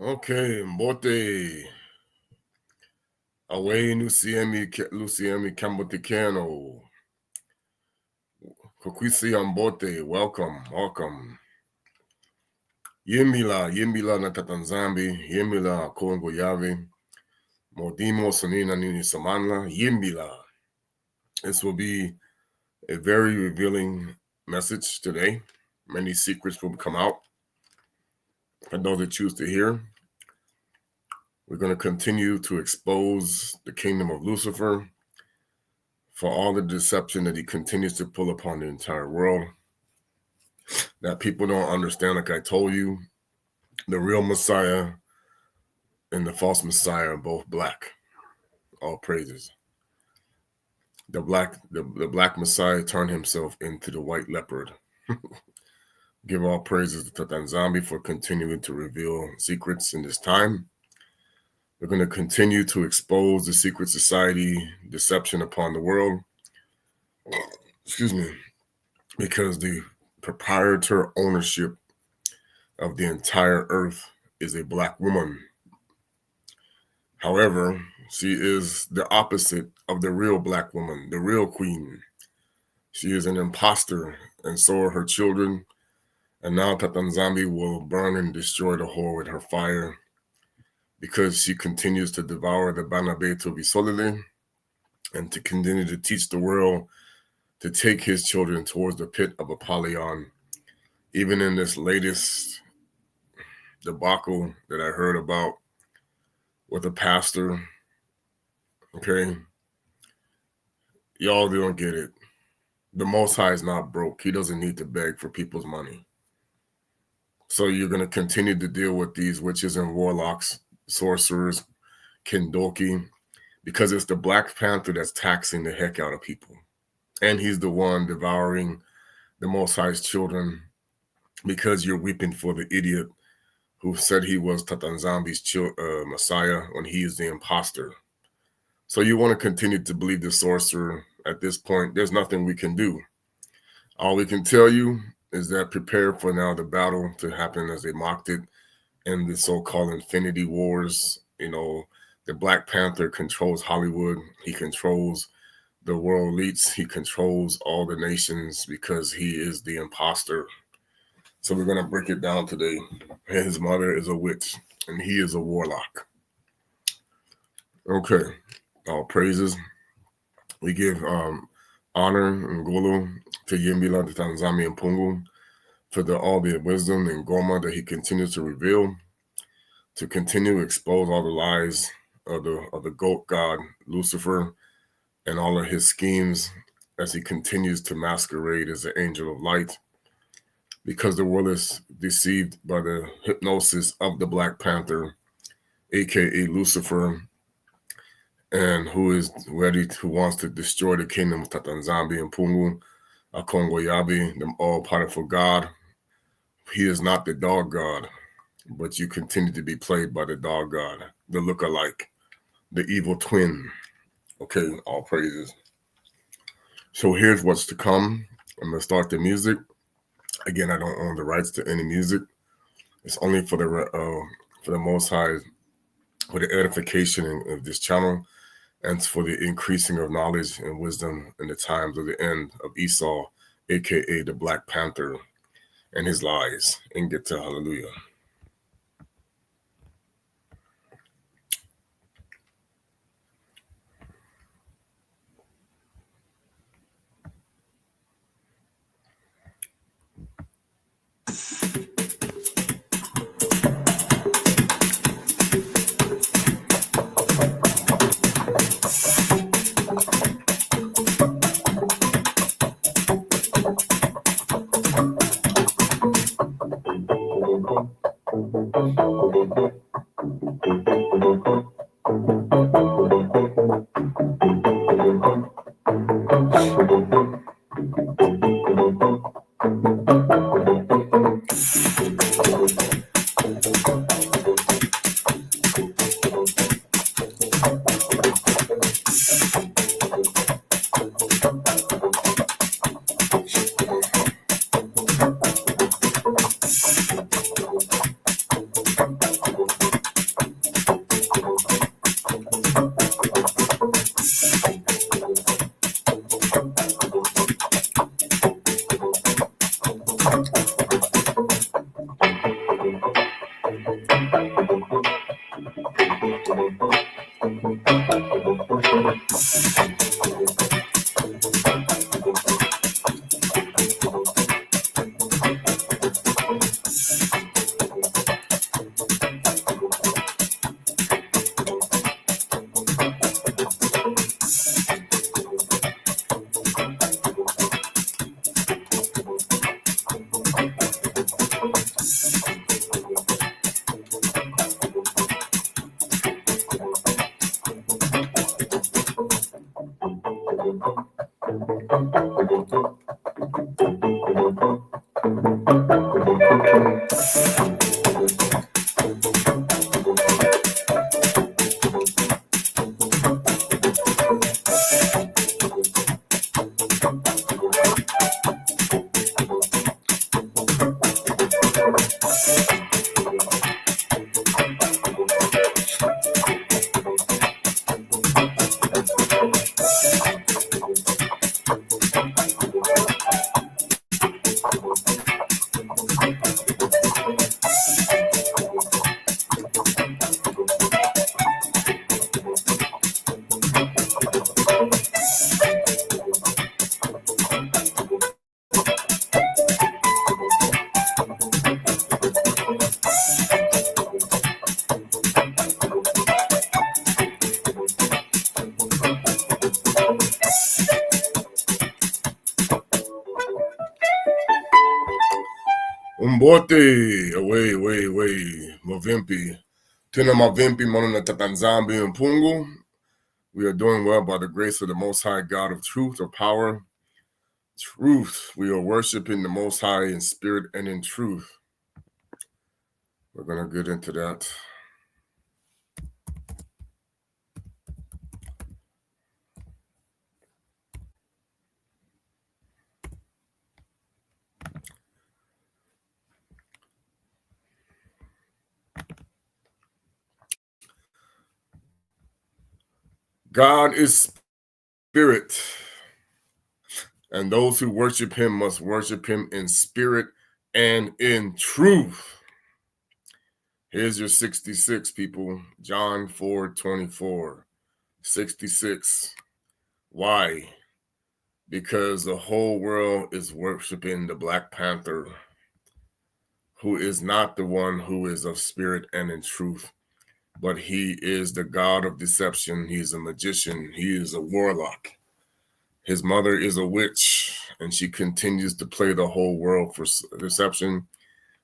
Okay, Mbote. Away Luciemi Camboticano. Kokwisi Mbote. Welcome. Yimbila na Tatanzambi. Yimbila Kongo Yave. Modimo Sonina Nini Samanla. Yimbila. This will be a very revealing message today. Many secrets will come out. For those that choose to hear, we're going to continue to expose the kingdom of Lucifer for all the deception that he continues to pull upon the entire world. That people don't understand, like I told you, the real Messiah and the false Messiah are both black. All praises. The black Messiah turned himself into the white leopard. Give all praises to Tatanzambi for continuing to reveal secrets in this time. We're going to continue to expose the secret society deception upon the world. Excuse me. Because the proprietor ownership of the entire earth is a black woman. However, she is the opposite of the real black woman, the real queen. She is an impostor, and so are her children. And now Tatanzambi will burn and destroy the whore with her fire because she continues to devour the Banabeto Visolile and to continue to teach the world to take his children towards the pit of Apollyon. Even in this latest debacle that I heard about with a pastor, okay, y'all don't get it. The Most High is not broke. He doesn't need to beg for people's money. So you're going to continue to deal with these witches and warlocks, sorcerers, Kindoki, because it's the Black Panther that's taxing the heck out of people. And he's the one devouring the Most High's children because you're weeping for the idiot who said he was Tatanzambi's Messiah when he is the impostor. So you want to continue to believe the sorcerer. At this point, there's nothing we can do. All we can tell you is that prepare for now the battle to happen as they mocked it in the so-called Infinity Wars. You know, the Black Panther controls Hollywood. He controls the world elites. He controls all the nations because he is the imposter. So we're going to break it down today. His mother is a witch, and he is a warlock. Okay, all praises. We give honor and gulu to Yimbila, the Tanzania and Pungu, for all the wisdom and goma that he continues to reveal, to continue to expose all the lies of the goat god Lucifer and all of his schemes as he continues to masquerade as the angel of light, because the world is deceived by the hypnosis of the Black Panther, aka Lucifer, and who wants to destroy the kingdom of Tatanzambi and Pungu, Akongo Yabi, the all-powerful God. He is not the dog god, but you continue to be played by the dog god, the look-alike, the evil twin. Okay, all praises. So here's what's to come. I'm going to start the music. Again, I don't own the rights to any music. It's only for the Most High, for the edification of this channel, and for the increasing of knowledge and wisdom in the times of the end of Esau, aka the Black Panther, and his lies. And get to hallelujah. Umbote, away, Mavimpi. Tuna Mavimpi, Monona Tatanzambi and Pungu. We are doing well by the grace of the Most High God of truth, of power. Truth. We are worshiping the Most High in spirit and in truth. We're going to get into that. God is spirit, and those who worship him must worship him in spirit and in truth. Here's your 66, people. John 4:24. 66. Why? Because the whole world is worshiping the Black Panther, who is not the one who is of spirit and in truth, but he is the god of deception. He's a magician. He is a warlock. His mother is a witch, and she continues to play the whole world for deception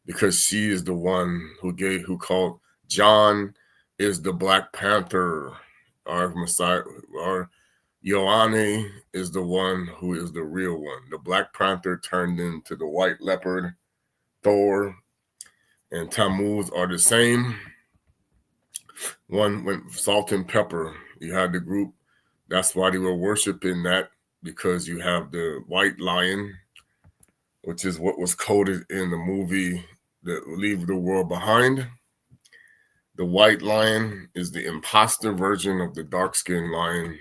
because she is the one who called John is the Black Panther. Our Messiah, our Ioane is the one who is the real one. The Black Panther turned into the white leopard. Thor and Tammuz are the same. One went salt and pepper. You had the group. That's why they were worshiping that, because you have the white lion, which is what was coded in the movie that Leave the World Behind. The white lion is the impostor version of the dark-skinned lion,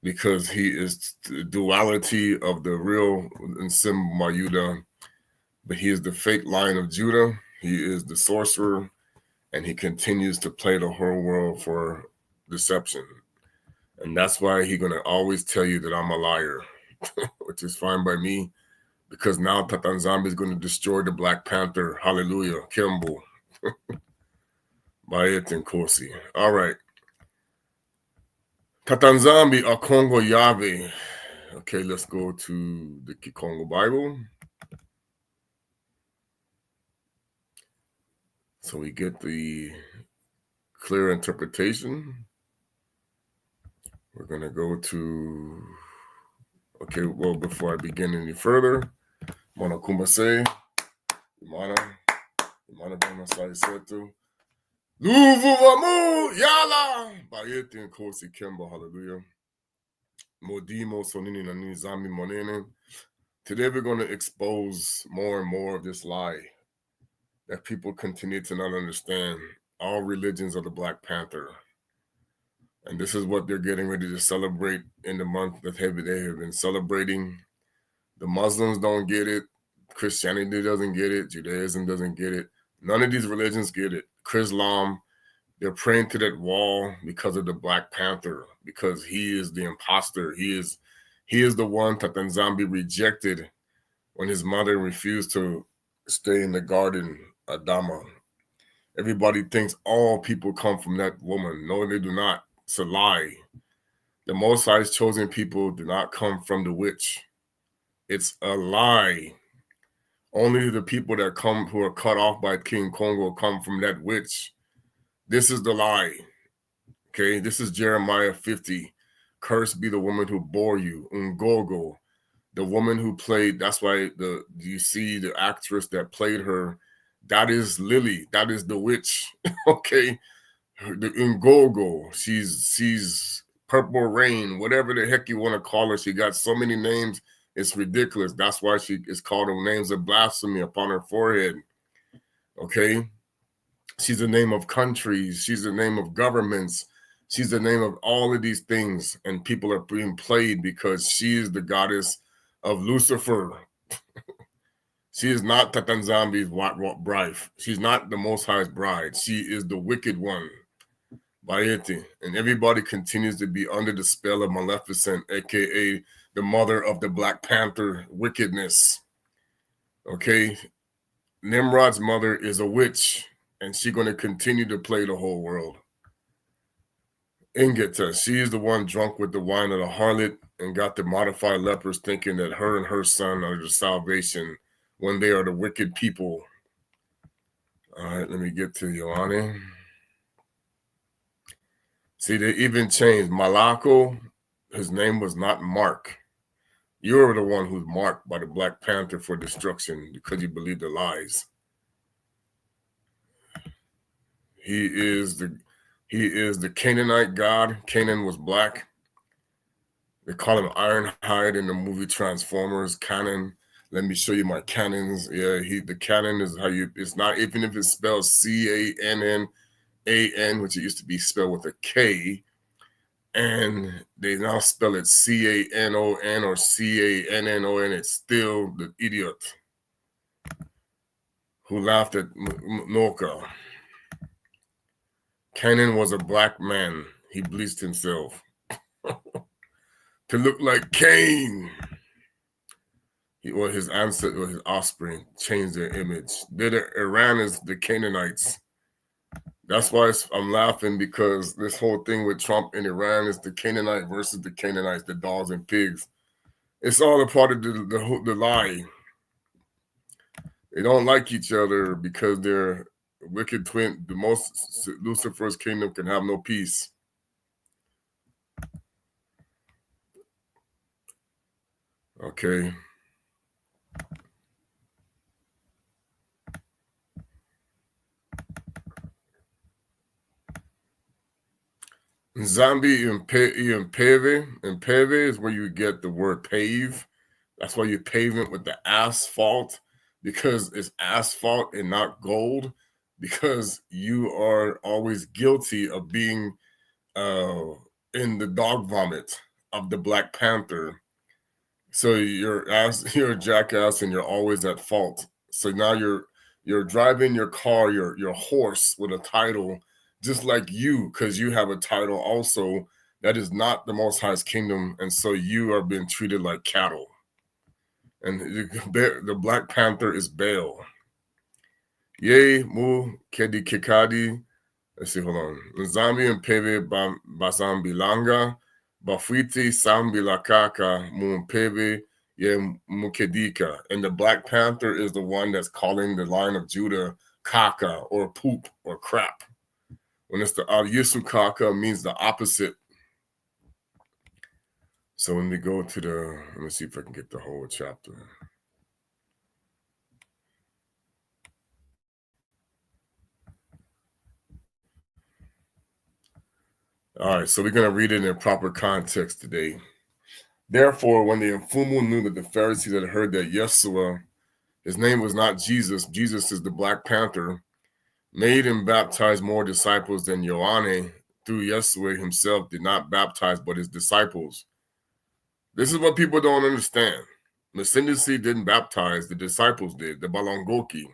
because he is the duality of the real nSimba Wa Yuda, but he is the fake Lion of Judah. He is the sorcerer, and he continues to play the whole world for deception. And that's why he's going to always tell you that I'm a liar, which is fine by me, because now Tatanzambi is going to destroy the Black Panther. Hallelujah. Kimbo. Bayet and Korsi. All right. Tatanzambi a Congo Yahweh. Okay, let's go to the Kikongo Bible. So we get the clear interpretation. We're going to go to, okay, well, before I begin any further, Mwana Kumbase, Imana Bama Sai Setu, Luvuvamu, Yala, Bayeti and Kosi Kemba, hallelujah. Modimo Sonini Nani Zami Monene. Today we're going to expose more and more of this lie that people continue to not understand. All religions are the Black Panther. And this is what they're getting ready to celebrate in the month that they have been celebrating. The Muslims don't get it. Christianity doesn't get it. Judaism doesn't get it. None of these religions get it. Islam, they're praying to that wall because of the Black Panther, because he is the impostor. He is the one that Tanzambi rejected when his mother refused to stay in the garden, Adama. Everybody thinks all people come from that woman. No, they do not. It's a lie. The Most High's chosen people do not come from the witch. It's a lie. Only the people that come who are cut off by King Congo come from that witch. This is the lie. Okay, this is Jeremiah 50. Cursed be the woman who bore you. Ungogo, the woman who played, that's why you see the actress that played her, that is Lily, that is the witch. Okay, the Ungogo, she's Purple Rain, whatever the heck you want to call her. She got so many names, it's ridiculous. That's why she is called the names of blasphemy upon her forehead. Okay, she's the name of countries, she's the name of governments, she's the name of all of these things, and people are being played because she is the goddess of Lucifer. She is not Tatanzambi's bride. She's not the Most High's bride. She is the wicked one. Bayeti. And everybody continues to be under the spell of Maleficent, aka the mother of the Black Panther wickedness. Okay, Nimrod's mother is a witch, and she's going to continue to play the whole world. Ingeta, she is the one drunk with the wine of the harlot and got the modified lepers thinking that her and her son are the salvation when they are the wicked people. All right, let me get to Ioane. See, they even changed Malako. His name was not Mark. You're the one who's marked by the Black Panther for destruction because you believe the lies. He is the Canaanite god. Canaan was black. They call him Ironhide in the movie Transformers. Canaan. Let me show you my cannons. Yeah, the cannon is how you. It's not, even if it's spelled Cannan, which it used to be spelled with a K, and they now spell it Canon or Cannon. It's still the idiot who laughed at Noka. Canaan was a black man. He bleached himself to look like Cain. His ancestors, or his offspring, changed their image. Iran is the Canaanites. That's why I'm laughing, because this whole thing with Trump and Iran is the Canaanite versus the Canaanites, the dogs and pigs. It's all a part of the lie. They don't like each other because they're wicked twin. The most Lucifer's kingdom can have no peace. Okay. Zombie impeve is where you get the word pave. That's why you pavement with the asphalt, because it's asphalt and not gold, because you are always guilty of being in the dog vomit of the Black Panther. So you're a jackass and you're always at fault. So now you're driving your car, your horse with a title, just like you, because you have a title also that is not the Most High's kingdom, and so you are being treated like cattle. And the Black Panther is Baal. Yea, mu kedi kikadi. Let's see, hold on. Nzambi and peve bazambilanga, bafuiti sambilakaka mumpeve ye mukedika. And the Black Panther is the one that's calling the line of Judah kaka, or poop, or crap. When it's the Yisu kaka, means the opposite. So when we go to let me see if I can get the whole chapter. All right, so we're going to read it in proper context today. Therefore, when the Mfumu knew that the Pharisees had heard that Yeshua, his name was not Jesus, Jesus is the Black Panther, made and baptized more disciples than Ioane, through Yeshua himself did not baptize but his disciples. This is what people don't understand. Ascendancy didn't baptize, the disciples did, the Balangoki.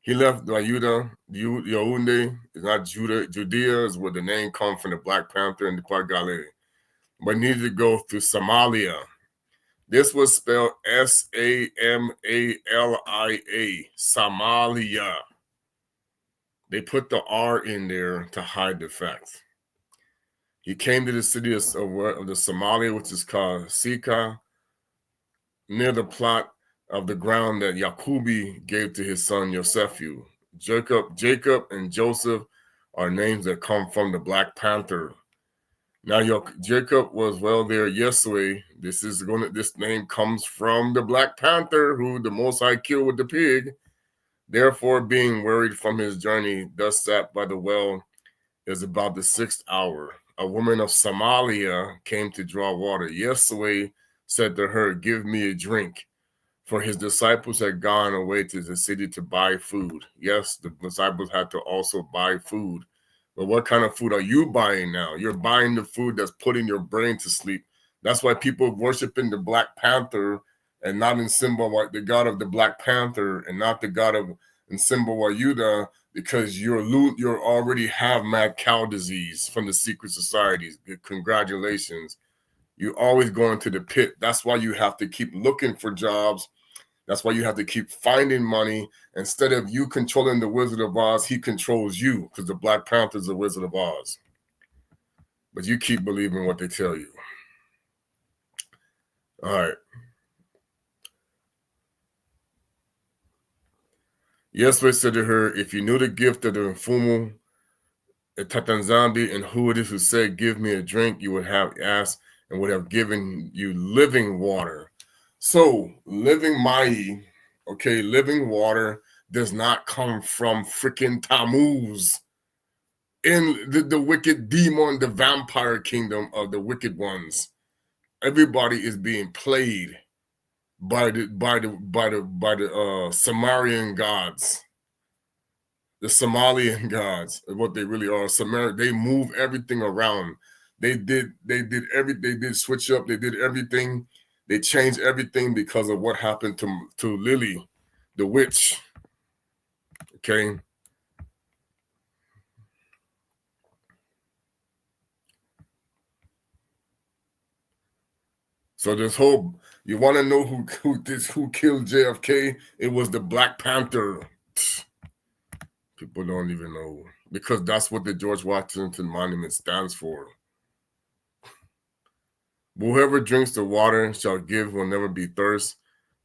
He left Wa Yuda, Yaounde, is not Judea is where the name comes from, the Black Panther and the Pagale, but needed to go through Somalia. This was spelled Samalia, Somalia. They put the R in there to hide the fact. He came to the city of the Somalia, which is called Sika, near the plot of the ground that Yakubi gave to his son Yosephu. Jacob and Joseph are names that come from the Black Panther. Now Jacob was well there yesterday. This name comes from the Black Panther, who the Most High killed with the pig. Therefore, being wearied from his journey, thus sat by the well. Is about the 6th hour. A woman of Somalia came to draw water. Yeswah said to her, "Give me a drink." For his disciples had gone away to the city to buy food. Yes, the disciples had to also buy food. But what kind of food are you buying now? You're buying the food that's putting your brain to sleep. That's why people worshiping the Black Panther and not nSimba, the God of the Black Panther, and not the God of nSimba Wa Yuda, because you're already have mad cow disease from the secret societies. Congratulations. You're always going to the pit. That's why you have to keep looking for jobs. That's why you have to keep finding money. Instead of you controlling the Wizard of Oz, he controls you, because the Black Panther is the Wizard of Oz. But you keep believing what they tell you. All right. Yeswah said to her, "If you knew the gift of the Mfumu, the Tatanzambi, and who it is who said, 'Give me a drink,' you would have asked and would have given you living water." So, living mai, okay, living water does not come from freaking Tammuz in the wicked demon, the vampire kingdom of the wicked ones. Everybody is being played by the Sumerian gods. The Somalian gods, what they really are. They move everything around. They did switch up. They did everything. They changed everything because of what happened to Lily, the witch. Okay. So this whole, you want to know who killed JFK? It was the Black Panther. People don't even know, because that's what the George Washington Monument stands for. Whoever drinks the water shall give will never be thirst,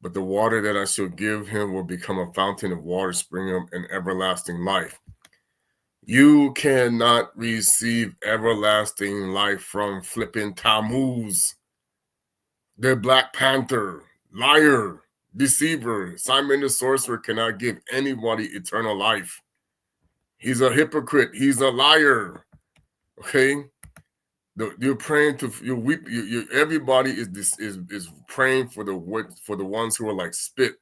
but the water that I shall give him will become a fountain of water springing up in everlasting life. You cannot receive everlasting life from flipping Tammuz, the Black Panther, liar, deceiver. Simon the sorcerer cannot give anybody eternal life. He's a hypocrite. He's a liar. Okay. You're praying to everybody is praying for the ones who are like spit.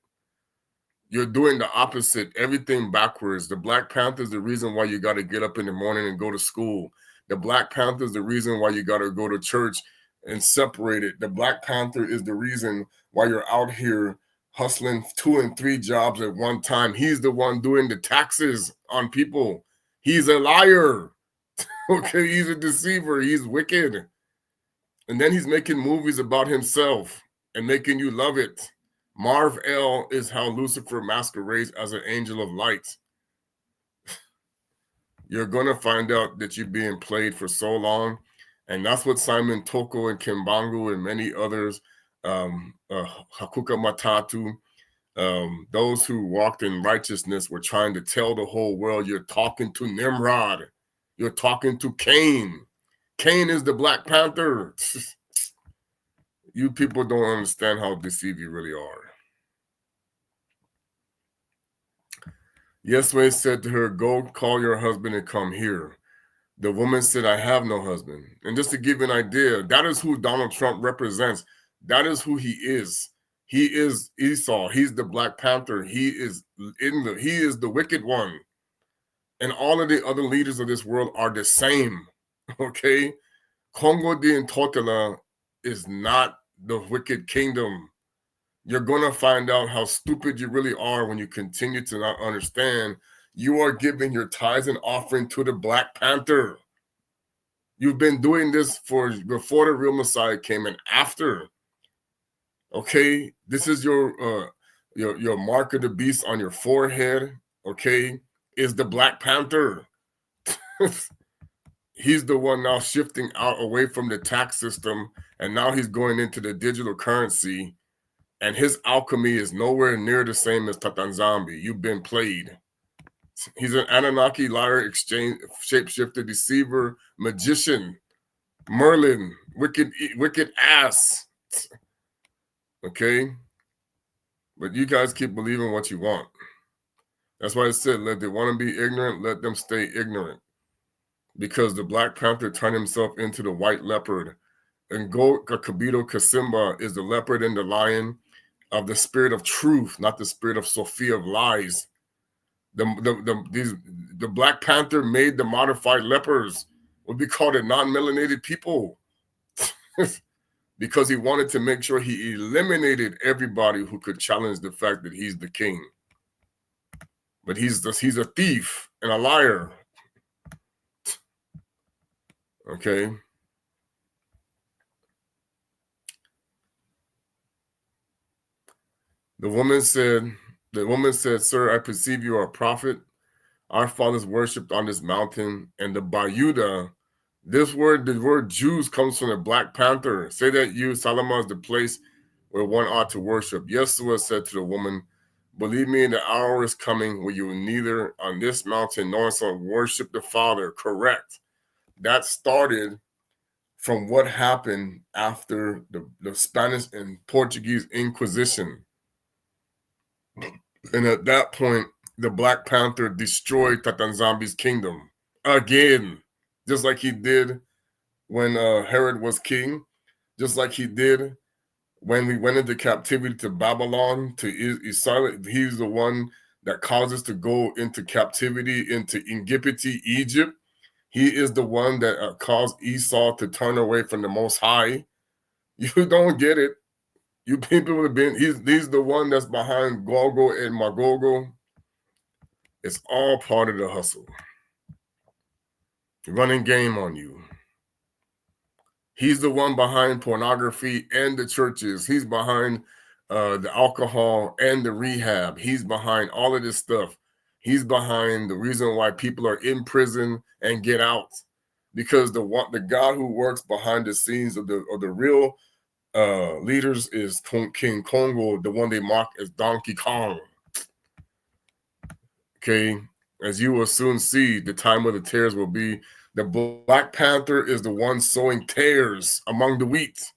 You're doing the opposite, everything backwards. The Black Panther is the reason why you got to get up in the morning and go to school. The Black Panther is the reason why you got to go to church and separate it. The Black Panther is the reason why you're out here hustling 2 and 3 jobs at one time. He's the one doing the taxes on people. He's a liar. Okay, he's a deceiver. He's wicked. And then he's making movies about himself and making you love it. Marv L is how Lucifer masquerades as an angel of light. You're going to find out that you're being played for so long. And that's what Simon Toko and Kimbangu and many others, Hakuka Matatu, those who walked in righteousness were trying to tell the whole world, you're talking to Nimrod. You're talking to Cain. Cain is the Black Panther. You people don't understand how deceived you really are. Yeswah said to her, "Go call your husband and come here." The woman said, "I have no husband." And just to give you an idea, that is who Donald Trump represents. That is who he is. He is Esau. He's the Black Panther. He is the wicked one. And all of the other leaders of this world are the same. Okay? Congo de Intotela is not the wicked kingdom. You're going to find out how stupid you really are when you continue to not understand. You are giving your tithes and offering to the Black Panther. You've been doing this before the real Messiah came and after. Okay? This is your mark of the beast on your forehead, okay, is the Black Panther. He's the one now shifting out away from the tax system, and now he's going into the digital currency, and his alchemy is nowhere near the same as Tatanzambi. You've been played. He's an Anunnaki liar, shapeshifter, deceiver, magician. Merlin, wicked ass. Okay? But you guys keep believing what you want. That's why I said, let they want to be ignorant, let them stay ignorant. Because the Black Panther turned himself into the white leopard. And Kabito Kasimba is the leopard and the lion of the spirit of truth, not the spirit of Sophia of lies. The Black Panther made the modified lepers, would be called the non-melanated people. Because he wanted to make sure he eliminated everybody who could challenge the fact that he's the king. But he's a thief and a liar. Okay. The woman said, "Sir, I perceive you are a prophet. Our fathers worshipped on this mountain." And the Wa Yuda, the word Jews comes from the Black Panther. Say that you, Salama, is the place where one ought to worship. Yeshua said to the woman, "Believe me, the hour is coming where you will neither on this mountain nor so worship the Father." Correct. That started from what happened after the Spanish and Portuguese Inquisition. And at that point, the Black Panther destroyed Tatanzambi's kingdom again, just like he did when Herod was king, just like he did when we went into captivity to Babylon, to Esau. He's the one that caused us to go into captivity into Ingipity, Egypt. He is the one that caused Esau to turn away from the Most High. You don't get it. You people have been, he's the one that's behind Gogo and Magogo. It's all part of the hustle. Running game on you. He's the one behind pornography and the churches. He's behind the alcohol and the rehab. He's behind all of this stuff. He's behind the reason why people are in prison and get out, because the God who works behind the scenes of the real leaders is King Kongo, the one they mock as Donkey Kong. Okay, as you will soon see, the time of the tares will be. The Black Panther is the one sowing tares among the wheat.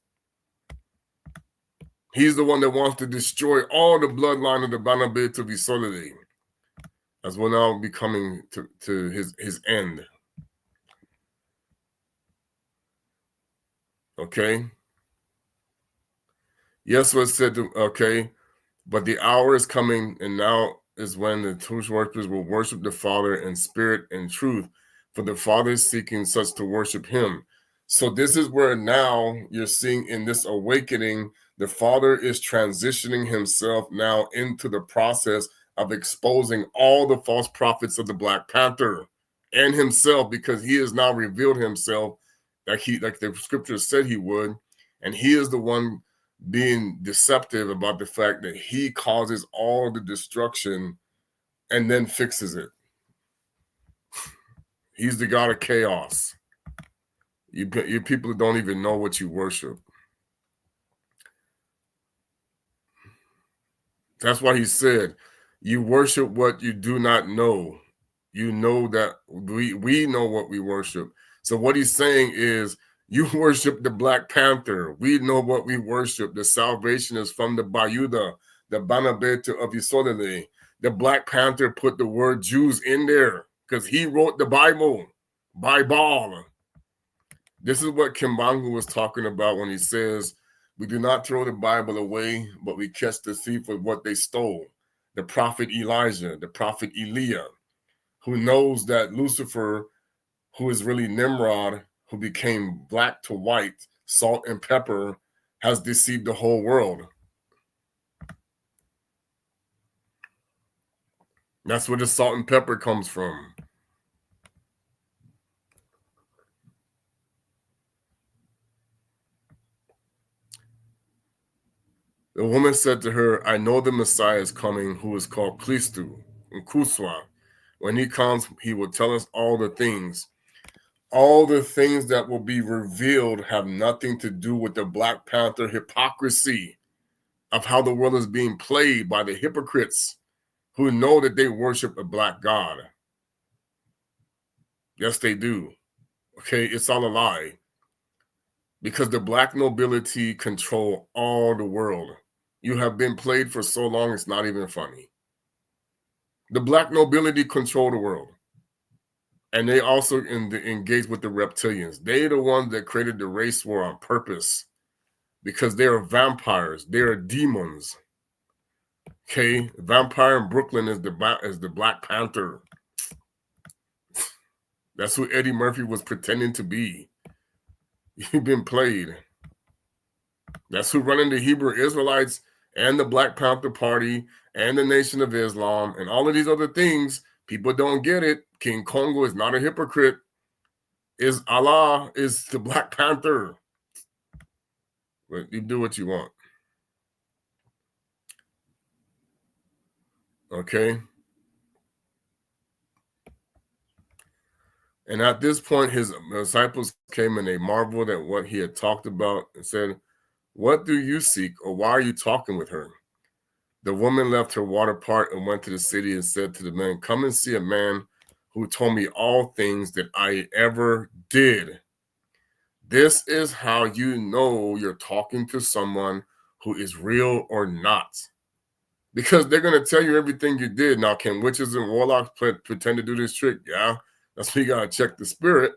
He's the one that wants to destroy all the bloodline of the Banabe to be solid, as we're now be coming to his end. Okay. Yes, what said, okay, but the hour is coming, and now is when the true worshipers will worship the Father in spirit and truth, for the Father is seeking such to worship him. So this is where now you're seeing in this awakening, the Father is transitioning himself now into the process of exposing all the false prophets of the Black Panther and himself, because he has now revealed himself like the scripture said he would, and he is the one being deceptive about the fact that he causes all the destruction and then fixes it. He's the God of chaos. You people don't even know what you worship. That's why he said, you worship what you do not know. You know that we know what we worship. So what he's saying is, you worship the Black Panther. We know what we worship. The salvation is from the Wa Yuda, the Banabete of Isolele. The Black Panther put the word Jews in there because he wrote the Bible. Bible. This is what Kimbanguist was talking about when he says, we do not throw the Bible away, but we catch the thief with what they stole. The prophet Elijah, the prophet Eliah, who knows that Lucifer, who is really Nimrod, who became black to white, salt and pepper, has deceived the whole world. That's where the salt and pepper comes from. The woman said to her, I know the Messiah is coming, who is called Kristu, Nkuswa. When he comes, he will tell us all the things. All the things that will be revealed have nothing to do with the Black Panther hypocrisy of how the world is being played by the hypocrites who know that they worship a black God. Yes, they do. Okay, it's all a lie. because the black nobility control all the world. You have been played for so long, it's not even funny. The black nobility control the world. And they also engage with the reptilians. They're the ones that created the race war on purpose because they are vampires. They are demons. Okay, vampire in Brooklyn is the Black Panther. That's who Eddie Murphy was pretending to be. You've been played. That's who running the Hebrew Israelites and the Black Panther Party and the Nation of Islam and all of these other things. People don't get it. King Kongo is not a hypocrite. Is Allah is the Black Panther. But you do what you want. Okay. And at this point, his disciples came and they marveled at what he had talked about and said, "What do you seek, or why are you talking with her?" The woman left her water pot and went to the city and said to the men, "Come and see a man who told me all things that I ever did." This is how you know you're talking to someone who is real or not. Because they're going to tell you everything you did. Now, can witches and warlocks pretend to do this trick? Yeah. That's why you got to check the spirit.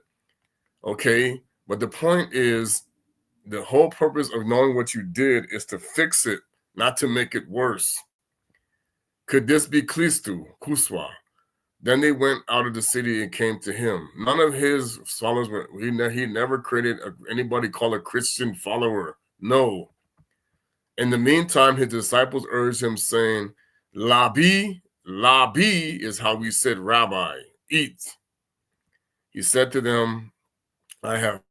Okay. But the point is, the whole purpose of knowing what you did is to fix it, not to make it worse. Could this be Klistu, Kuswa? Then they went out of the city and came to him. None of his followers were, he never created anybody called a Christian follower. No. In the meantime, his disciples urged him, saying, Labi is how we said rabbi, eat. He said to them, I have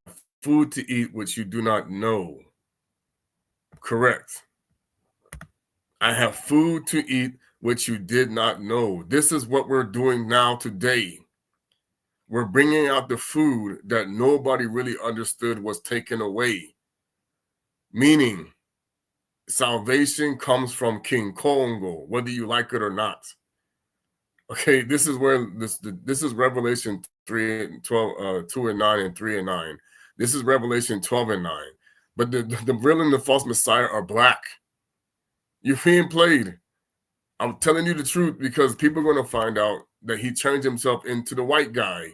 food to eat which you do not know. Correct. I have food to eat which you did not know. This is what we're doing now today. We're bringing out the food that nobody really understood was taken away. Meaning, salvation comes from King Kongo, whether you like it or not. Okay, this is where this is Revelation 3 and 12, 2 and 9 and 3 and 9. This is Revelation 12 and 9. But the real and the false Messiah are black. You're being played. I'm telling you the truth because people are going to find out that he turned himself into the white guy.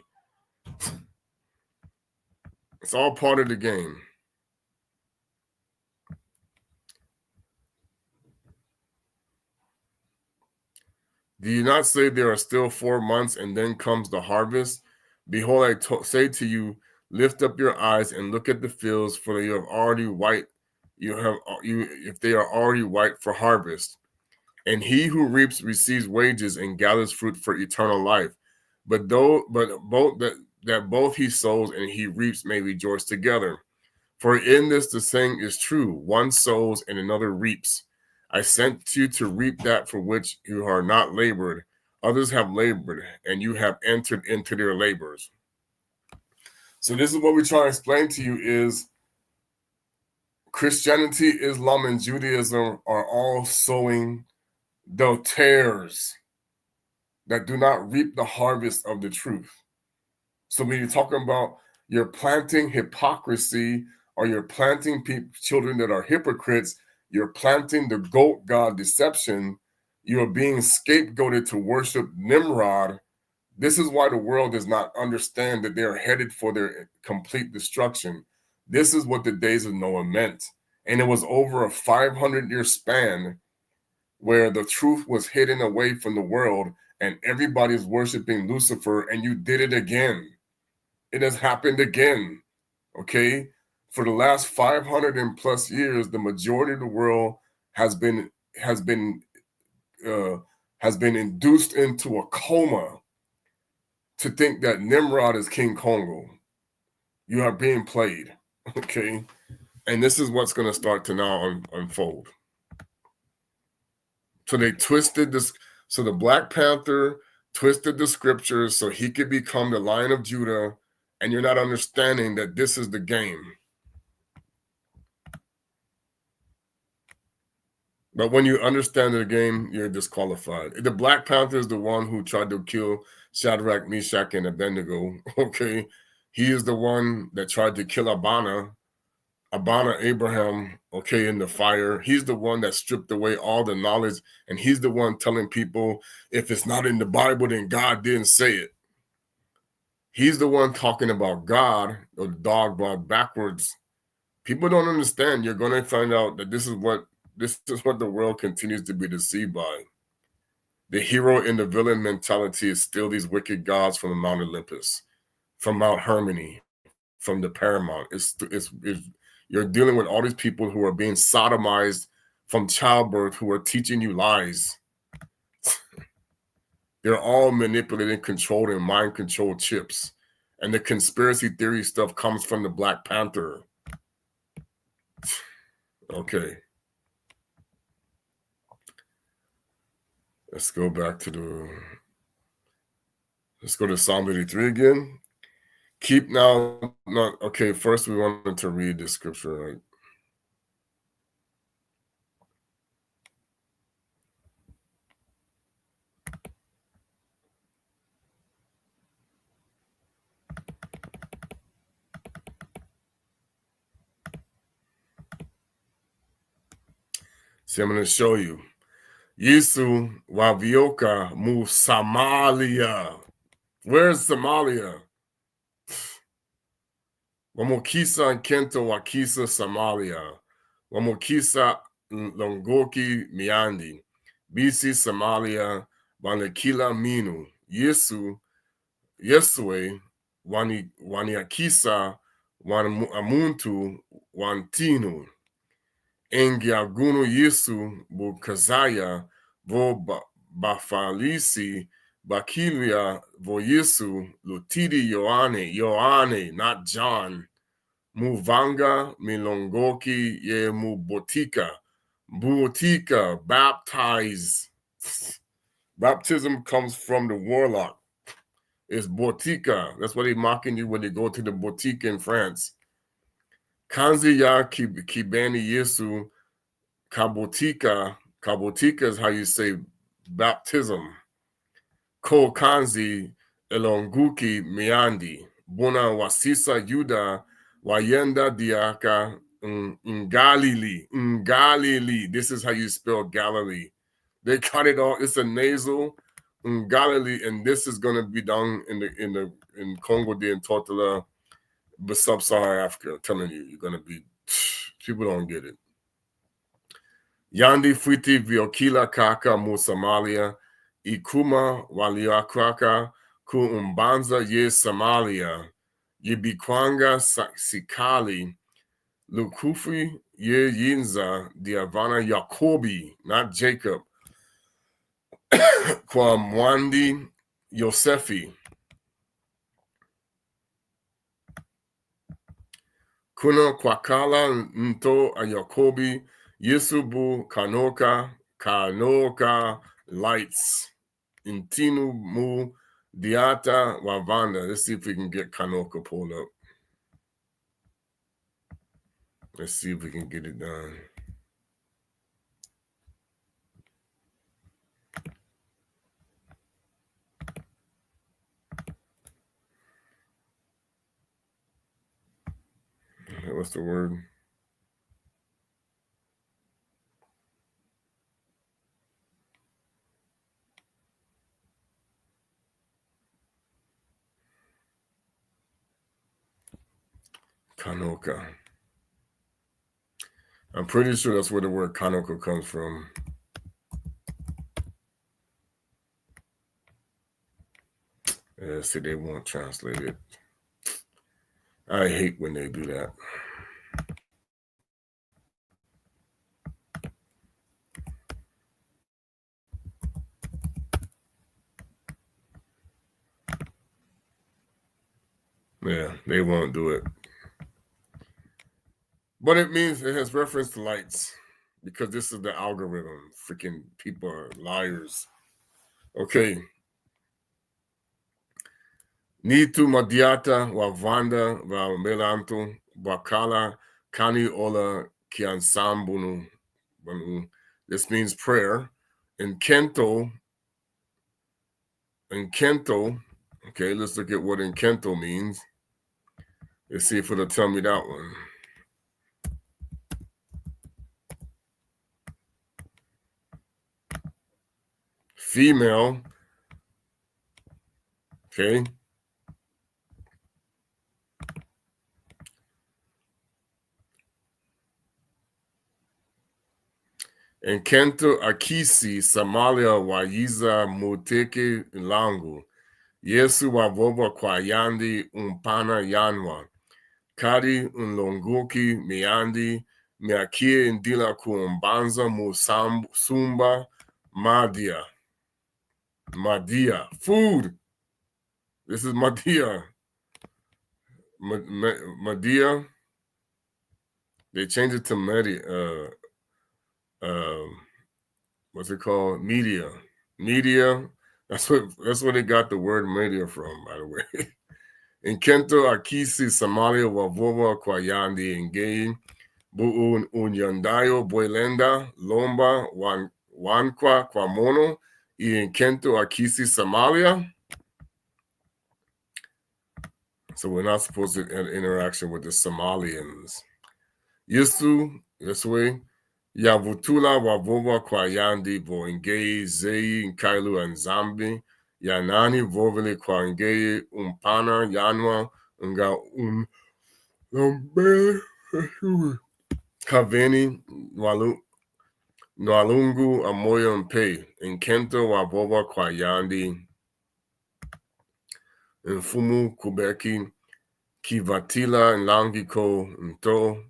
It's all part of the game. Do you not say there are still 4 months and then comes the harvest? Behold, I say to you, lift up your eyes and look at the fields, for you have already white. If they are already white for harvest. And he who reaps receives wages and gathers fruit for eternal life. But both he sows and he reaps may rejoice together. For in this the saying is true: one sows and another reaps. I sent you to reap that for which you are not labored. Others have labored, and you have entered into their labors. So this is what we try to explain to you is Christianity, Islam, and Judaism are all sowing the tares that do not reap the harvest of the truth. So when you're talking about you're planting hypocrisy or you're planting children that are hypocrites, you're planting the goat god deception, you're being scapegoated to worship Nimrod. This is why the world does not understand that they're headed for their complete destruction. This is what the days of Noah meant. And it was over a 500-year span where the truth was hidden away from the world and everybody's worshiping Lucifer, and you did it again. It has happened again, okay? For the last 500 and plus years, the majority of the world has been induced into a coma to think that Nimrod is King Kongo. You are being played, okay? And this is what's going to start to now unfold. So they twisted this. So the Black Panther twisted the scriptures so he could become the Lion of Judah, and you're not understanding that this is the game. But when you understand the game, you're disqualified. The Black Panther is the one who tried to kill Shadrach, Meshach, and Abednego. Okay, he is the one that tried to kill Abana. Abana Abraham, okay, in the fire. He's the one that stripped away all the knowledge, and he's the one telling people, if it's not in the Bible, then God didn't say it. He's the one talking about God, or the dog brought backwards. People don't understand. You're going to find out that this is what the world continues to be deceived by. The hero and the villain mentality is still these wicked gods from Mount Olympus, from Mount Hermony, from the Paramount. It's you're dealing with all these people who are being sodomized from childbirth, who are teaching you lies. They're all manipulating, controlled, and mind control chips. And the conspiracy theory stuff comes from the Black Panther. Okay. Let's go back to let's go to Psalm 83 again. Keep now, not okay. First, we wanted to read the scripture, right? See, I'm going to show you. Yesu Wavioka mu Somalia. Where's Somalia? Wamokisa and Kento Wakisa Somalia. Wamokisa Longoki Miandi. BC Somalia. Wanakila Minu. Yesue Waniakisa Amuntu Wantinu. Engiaguno Yesu Bukazaya Vo Bafalisi Bakilia Vo Yesu Lutidi Yoane, not John. Muvanga Milongoki Ye Mubotika. Buotika, baptize. Baptism comes from the warlock. It's Botika. That's what they're mocking you when they go to the boutique in France. Kanzi ya Kibani Yesu Kabotika. Kabotika is how you say baptism. Ko Kanzi Elonguki Miandi. Bona Wasisa Yuda Wayenda Diaka Ngalili. This is how you spell Galilee. They cut it off. It's a nasal Galilee, and this is going to be done in Congo and Tortilla, but sub-Saharan Africa. I'm telling you, you're going to be, people don't get it. Yandi Fuiti Viokila Kaka Mu Somalia, Ikuma Waliakraka Ku Umbanza Ye Somalia, Yibikwanga Sikali, Lukufi Ye Yinza Diavana Yakobi, not Jacob, Kwa Mwandi Yosefi. Kuna Kwakala Nto Yakobi Yesubu Kanoka Lights Intinu Mu Diata Wavanda. Let's see if we can get Kanoka pulled up. Let's see if we can get it done. What's the word? Kanoka. I'm pretty sure that's where the word Kanoka comes from. Yeah, see, they won't translate it. I hate when they do that. Yeah, they won't do it. But it means it has reference to lights because this is the algorithm. Freaking people are liars. Okay. Nitu Madiata wa Vanda wa Melanto Bakala Kani Ola Kiansambunu. This means prayer. In Kento, okay, let's look at what in Kento means. Let's see if it'll tell me that one. female. Okay. And Kento Akisi, Somalia, Wayiza, Muteke, Langu. Yesu Wavoba Kwayandi, Umpana Yanwa. Kadi Unlongoki, Miandi, Miakie Ndila Kuumbanza, Musumba, Madia. Madia. Food. This is Madia. Madia. They changed it to Media. What's it called? Media. That's where they got the word media from, by the way. In Kento Akisi, Somalia, Wavova, Kwayandi, Ngei, Buun Unyandayo, Boilenda, Lomba, Wankwa, Kwamono, in Kento Akisi, Somalia. So we're not supposed to have interaction with the Somalians. Yusu, this way. Yavutula Wavova Kwayandi, Boingei, Zei, Kailu, and Zambi. Yanani Vovili Kwangei, Umpana, Yanwa, Unga Kaveni, Nwalungu, Amoyo, and Pei, in Kento, Wavova Kwayandi, in Fumu, Kubeki, Kivatila, and Langiko, Nto,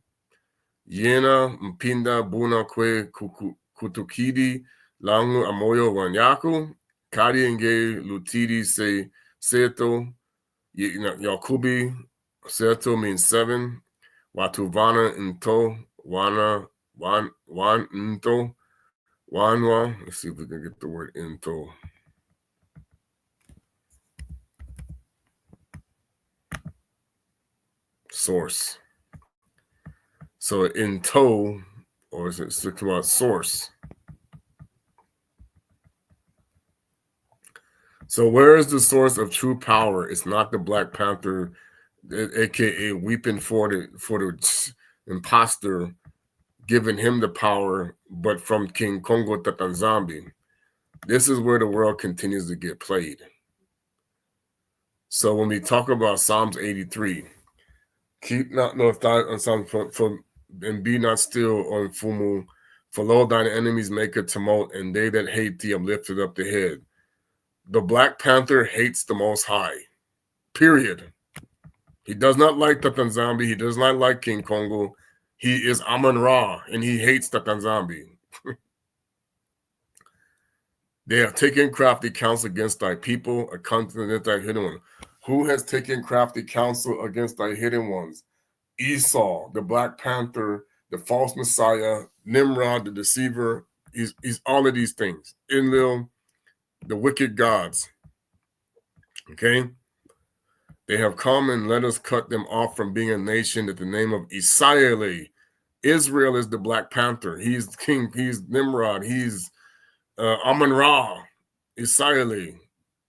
Yena, Mpinda, Buna, Kwe, Kutukidi, Langu, Amoyo, Wanyaku, Kadi, Nge, Lutidi, Se, Seto, Yakubi, Seto means 7, Watuvana, Nto, Wan, Nto, Wanwa. Let's see if we can get the word Nto. Source. So Nto, or is it talking about source? So where is the source of true power? It's not the Black Panther, aka weeping for the impostor, giving him the power, but from King Kongo Tatanzambi. This is where the world continues to get played. So when we talk about Psalms 83, keep not no thought on something and be not still on Fumu, for lo thine enemies make a tumult, and they that hate thee have lifted up the head. The Black Panther hates the Most High. Period. He does not like Tatanzambi. He does not like King Kongo. He is Amun Ra, and he hates Tatanzambi. They have taken crafty counsel against thy people, accompanied thy hidden one. Who has taken crafty counsel against thy hidden ones? Esau, the Black Panther, the false Messiah, Nimrod, the deceiver. He's all of these things. Enlil, the wicked gods. Okay? They have come and let us cut them off from being a nation at the name of Israel. Israel is the Black Panther. He's king. He's Nimrod. He's Amun Ra, Israel.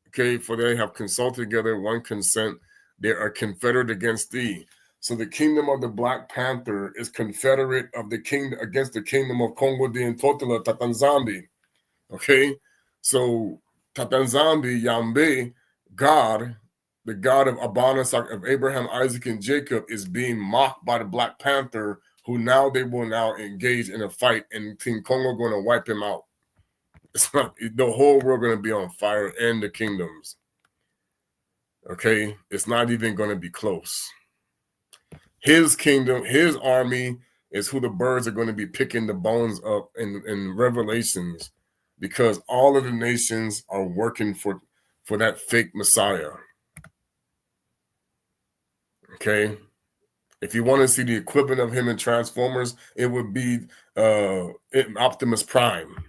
Okay, for they have consulted together one consent. They are confederate against thee. So the kingdom of the Black Panther is confederate of the kingdom against the kingdom of Kongo de Intotila Tatanzambi. Okay, so Tatanzambi, Yambe, God, the God of Abanas, of Abraham, Isaac, and Jacob, is being mocked by the Black Panther, who now they will now engage in a fight, and King Kongo going to wipe him out. It's not the whole world going to be on fire, and the kingdoms. Okay, it's not even going to be close. His kingdom, his army is who the birds are going to be picking the bones up in Revelations, because all of the nations are working for that fake Messiah. Okay, if you want to see the equivalent of him in Transformers, it would be Optimus Prime.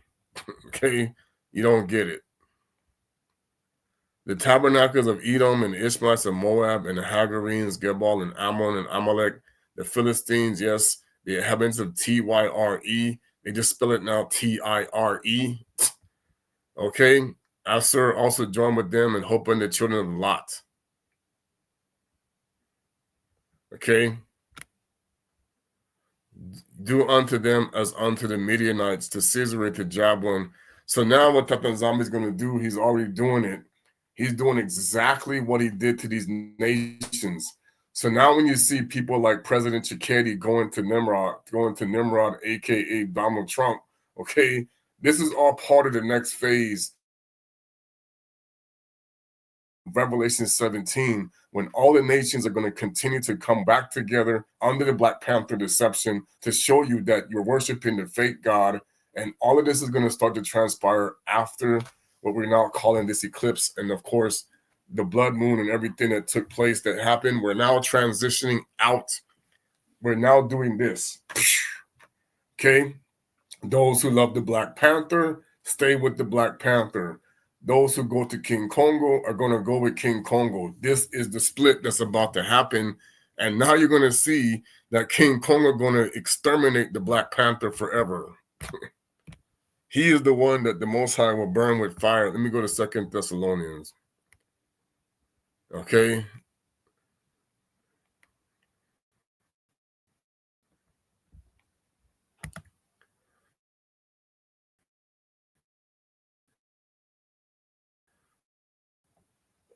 Okay, you don't get it. The tabernacles of Edom and the Ishmaelites of Moab and the Hagarenes, Gebal and Ammon and Amalek, the Philistines, yes, the inhabitants of Tyre. They just spell it now Tire. Okay, Asher also joined with them and hoping the children of Lot. Okay, do unto them as unto the Midianites, to Sisera, to Jablon, So now what Tatanzambi is going to do, he's already doing it. He's doing exactly what he did to these nations. So now when you see people like President Chikedi going to Nimrod, aka Donald Trump, okay, this is all part of the next phase. Revelation 17, when all the nations are going to continue to come back together under the Black Panther deception to show you that you're worshiping the fake God. And all of this is going to start to transpire after what we're now calling this eclipse. And of course, the blood moon and everything that took place that happened, we're now transitioning out. We're now doing this. Okay? Those who love the Black Panther, stay with the Black Panther. Those who go to King Congo are going to go with King Congo. This is the split that's about to happen. And now you're going to see that King Congo going to exterminate the Black Panther forever. He is the one that the Most High will burn with fire. Let me go to 2 Thessalonians. Okay.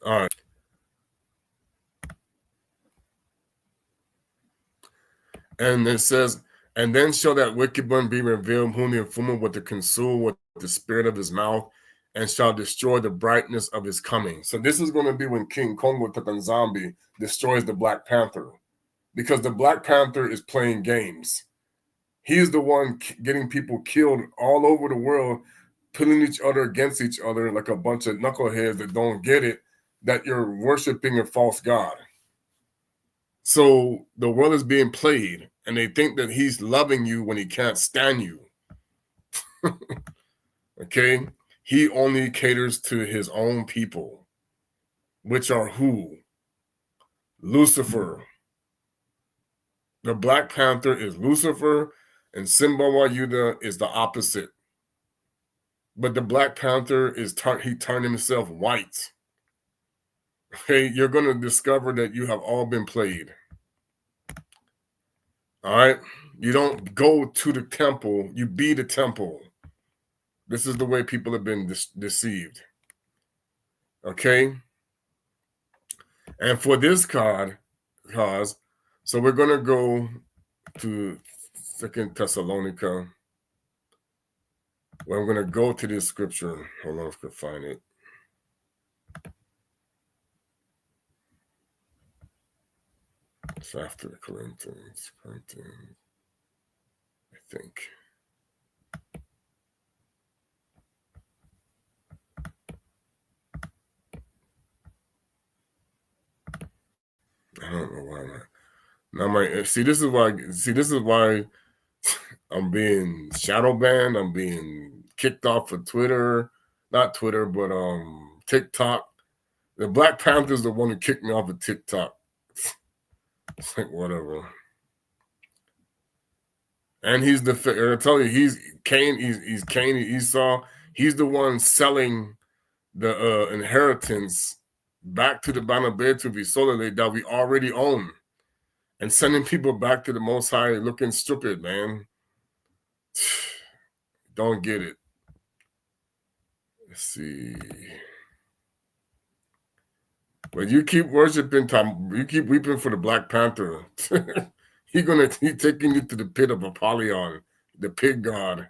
All right. And it says, and then shall that wicked one be revealed, whom the informer will consume with the spirit of his mouth, and shall destroy the brightness of his coming. So this is going to be when King Congo Tatanzambi destroys the Black Panther, because the Black Panther is playing games. He's the one getting people killed all over the world, putting each other against each other like a bunch of knuckleheads that don't get it, that you're worshiping a false god. So the world is being played, and they think that he's loving you when he can't stand you. Okay? He only caters to his own people, which are who? Lucifer. The Black Panther is Lucifer, and nSimba Wa Yuda is the opposite. But the Black Panther he turned himself white. Okay, you're going to discover that you have all been played. All right? You don't go to the temple, you be the temple. This is the way people have been deceived. Okay? And for this cause, so we're going to go to 2 Thessalonica. Well, I'm going to go to this scripture. Hold on, if I can find it. It's after Corinthians, I think. I don't know why. This is why I'm being shadow banned. I'm being kicked off of Twitter. Not Twitter, but TikTok. The Black Panther's the one who kicked me off of TikTok. It's like, whatever. And he's I tell you, he's Cain and Esau. He's the one selling the inheritance back to the Banabetu Visolele that we already own, and sending people back to the Most High looking stupid, man. Don't get it. Let's see. But you keep worshiping you keep weeping for the Black Panther. He's taking you to the pit of Apollyon, the pig god.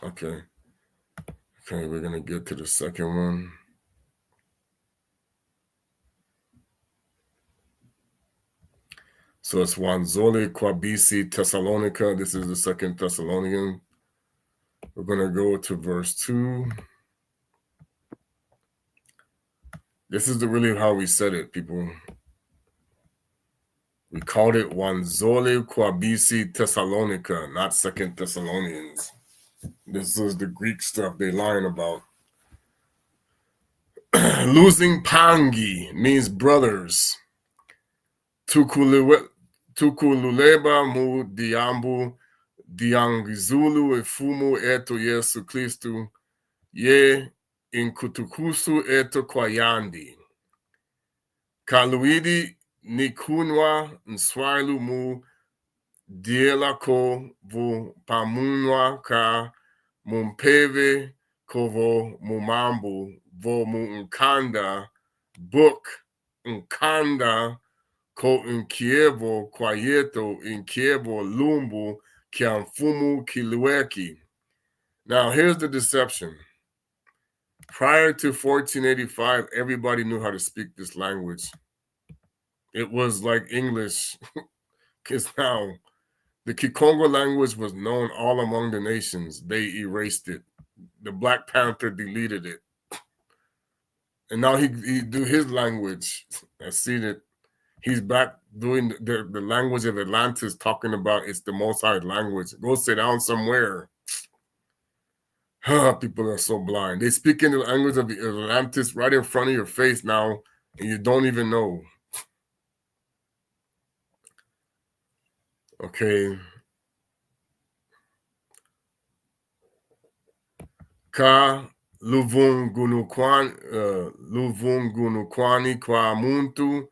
Okay, we're gonna get to the second one. So it's Wanzole Quabisi Thessalonica. This is the 2 Thessalonian. We're going to go to verse 2. This is really how we said it, people. We called it Wanzole Quabisi Thessalonica, not 2 Thessalonians. This is the Greek stuff they're lying about. Losing Pangi means brothers. Tukululeba mu diambu diangizulu efumu eto Yesu Kristu ye inkutukusu eto kwayandi. Kaluidi nikunwa nswailu mu diela ko vu pamunwa ka mumpeve kovo mumambu vo mu nkanda book nkanda ko nkievo kwayeto nkievo lumbu kiamfumu kilueki. Now here's the deception. Prior to 1485, everybody knew how to speak this language. It was like English, because now the Kikongo language was known all among the nations. They erased it. The Black Panther deleted it. And now he do his language. I see that he's back doing the language of Atlantis, talking about it's the Most High language. Go sit down somewhere. People are so blind. They speak in the language of the Atlantis right in front of your face now, and you don't even know. Okay. Ka luvungunukwani kwa muntu.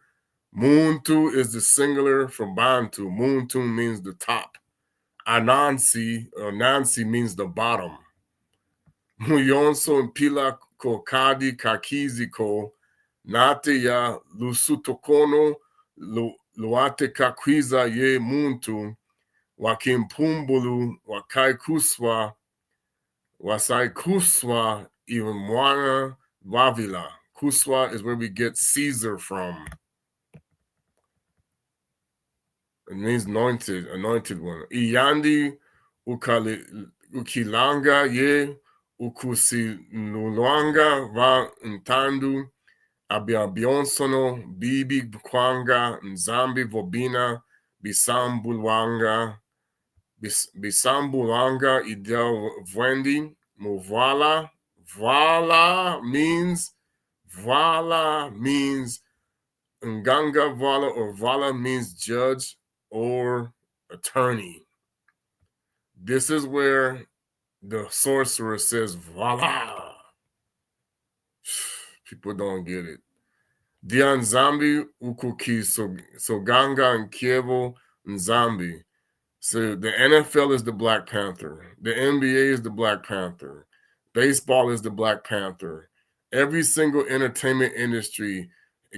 Muntu is the singular from Bantu. Muntu means the top. Anansi or Nansi means the bottom. Muyonso mpila ko kadi kakizi ko nate ya lusutokono luate kakwiza ye muntu wakimpumbulu wakaikuswa wasai kuswa even mwana wavila. Kuswa is where we get Caesar from. It means anointed one. Iyandi ukilanga ye ukusilulanga va ntandu abiabionsono bibi kwanga nzambi vobina bisambulanga idel vwendi muvala. Vala means nganga vala, or vala means judge or attorney. This is where the sorcerer says voila. People don't get it. Dianzambi ukuki soganga and kievo nzambi. So the NFL is the Black Panther. The NBA is the Black Panther. Baseball is the Black Panther. Every single entertainment industry,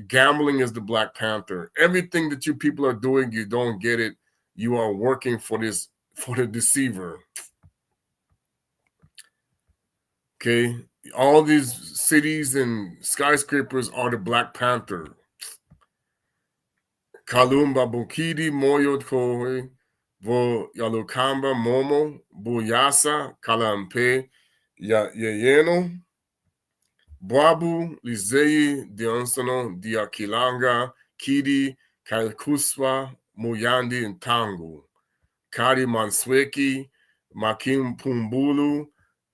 gambling is the Black Panther. Everything that you people are doing, you don't get it. You are working for the deceiver. Okay, all these cities and skyscrapers are the Black Panther. Kalumba Bukidi Moyo Kohe Vo Yalukamba Momo Buyasa Kalampe Yayeno Bwabu Lizei Dionsono Diakilanga Kidi Kalkuswa Muyandi and Tangu Kari Mansweki Makim Pumbulu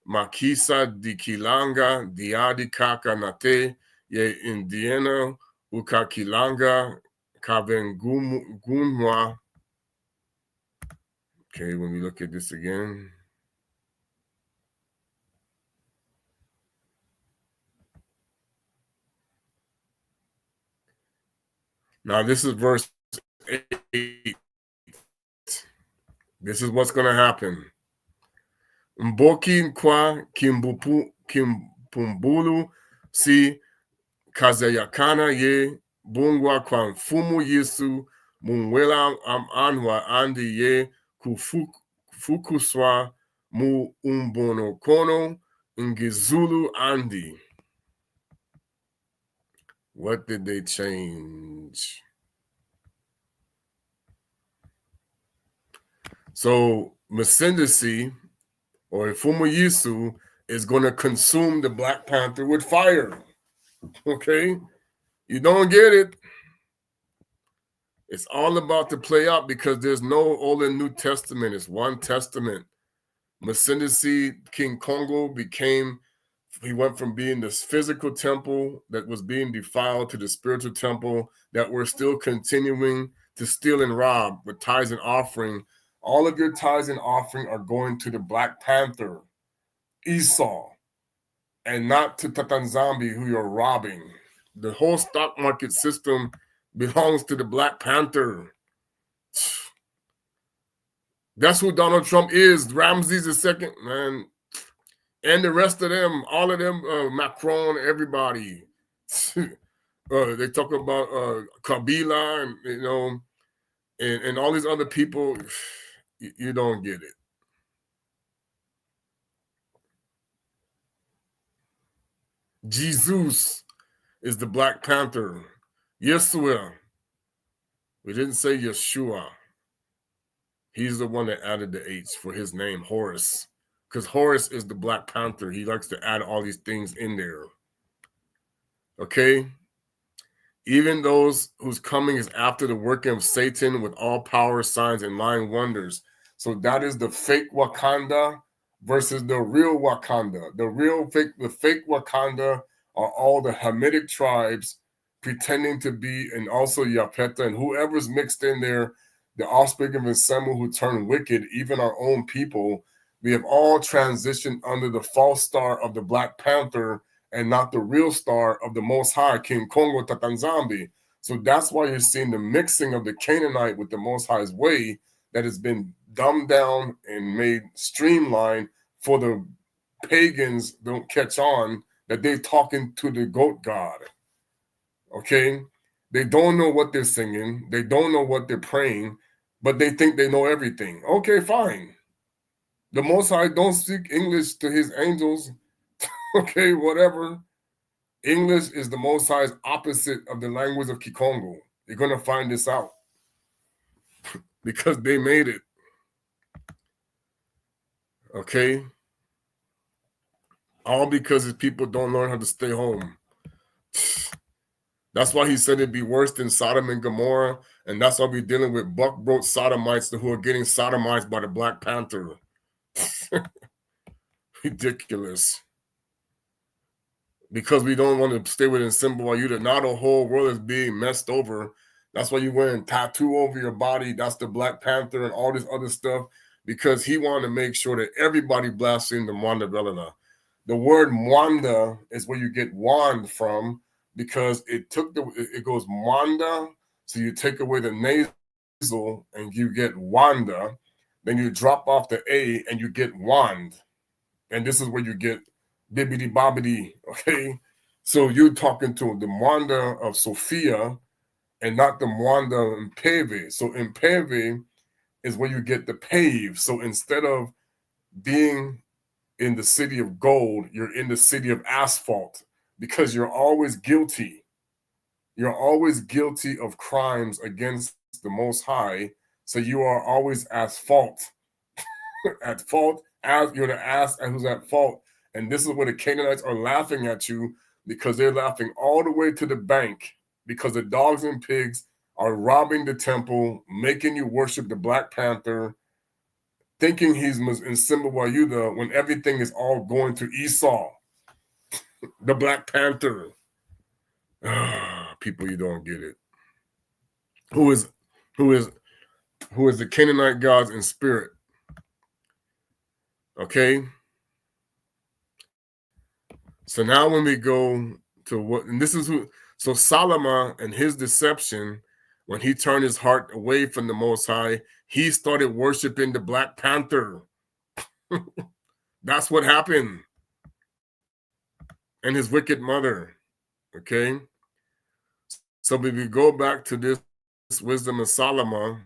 Makisa Dikilanga Diadi Kaka Nate Ye Indiana Ukakilanga Kavengunwa. Okay, when we look at this again. Now this is verse 8. This is what's going to happen. Mboki nkwa kimpumbulu si kazayakana ye bungwa kwa mfumu Yesu mumwela anwa andi ye kufukuswa mu umbono kono ngizulu andi. What did they change? So Masindisi or Mfumu Yesu is going to consume the Black Panther with fire. Okay? You don't get it. It's all about to play out because there's no Old and New Testament. It's one testament. Masindisi, King Kongo he went from being this physical temple that was being defiled to the spiritual temple that we're still continuing to steal and rob with tithes and offering All of your tithes and offering are going to the Black Panther, Esau, and not to Tatanzambi, who you're robbing. The whole stock market system belongs to the Black Panther. That's who Donald Trump is. Ramses II, man. And the rest of them, all of them, Macron, everybody. They talk about Kabila and, you know, and all these other people. You don't get it. Jesus is the Black Panther. Yeshua. We didn't say Yeshua. He's the one that added the H for his name, Horus. Because Horus is the Black Panther. He likes to add all these things in there. Okay? Even those whose coming is after the working of Satan with all power, signs, and lying wonders. So that is the fake Wakanda versus the real Wakanda. The fake Wakanda are all the Hamitic tribes pretending to be, and also Yapeta, and whoever's mixed in there, the offspring of nSimba who turned wicked, even our own people. We have all transitioned under the false star of the Black Panther and not the real star of the Most High, King Kongo Tatanzambi. So that's why you're seeing the mixing of the Canaanite with the Most High's way that has been dumbed down and made streamlined for the pagans don't catch on that they're talking to the goat god. Okay? They don't know what they're singing. They don't know what they're praying, but they think they know everything. Okay, fine. The Most High don't speak English to his angels. Okay, whatever. English is the Most High's opposite of the language of Kikongo. You're going to find this out because they made it. Okay? All because his people don't learn how to stay home. That's why he said it'd be worse than Sodom and Gomorrah, and that's why we're dealing with buck-broke sodomites who are getting sodomized by the Black Panther. Ridiculous. Because we don't want to stay with nSimba Wa Yuda. Now the whole world is being messed over. That's why you're wearing tattoo over your body. That's the Black Panther and all this other stuff. Because he wanted to make sure that everybody blasphemed the Mwanda Velana. The word Mwanda is where you get wand from, because it goes Mwanda, so you take away the nasal and you get Wanda. Then you drop off the A and you get wand. And this is where you get bibbidi bobbidi, okay? So you're talking to the Mwanda of Sophia and not the Mwanda Mpeve. So Mpeve is where you get the pave. So instead of being in the city of gold, you're in the city of asphalt, because you're always guilty. You're always guilty of crimes against the Most High. So you are always at fault. At fault, as you're the ass and who's at fault. And this is where the Canaanites are laughing at you, because they're laughing all the way to the bank, because the dogs and pigs are robbing the temple, making you worship the Black Panther, thinking he's nSimba Wa Yuda, when everything is all going to Esau, the Black Panther. People, you don't get it. Who is the Canaanite gods in spirit? Okay. So now when we go to what, and this is who, so Solomon and his deception, when he turned his heart away from the Most High, he started worshiping the Black Panther. That's what happened. And his wicked mother. Okay. So if we go back to this wisdom of Solomon,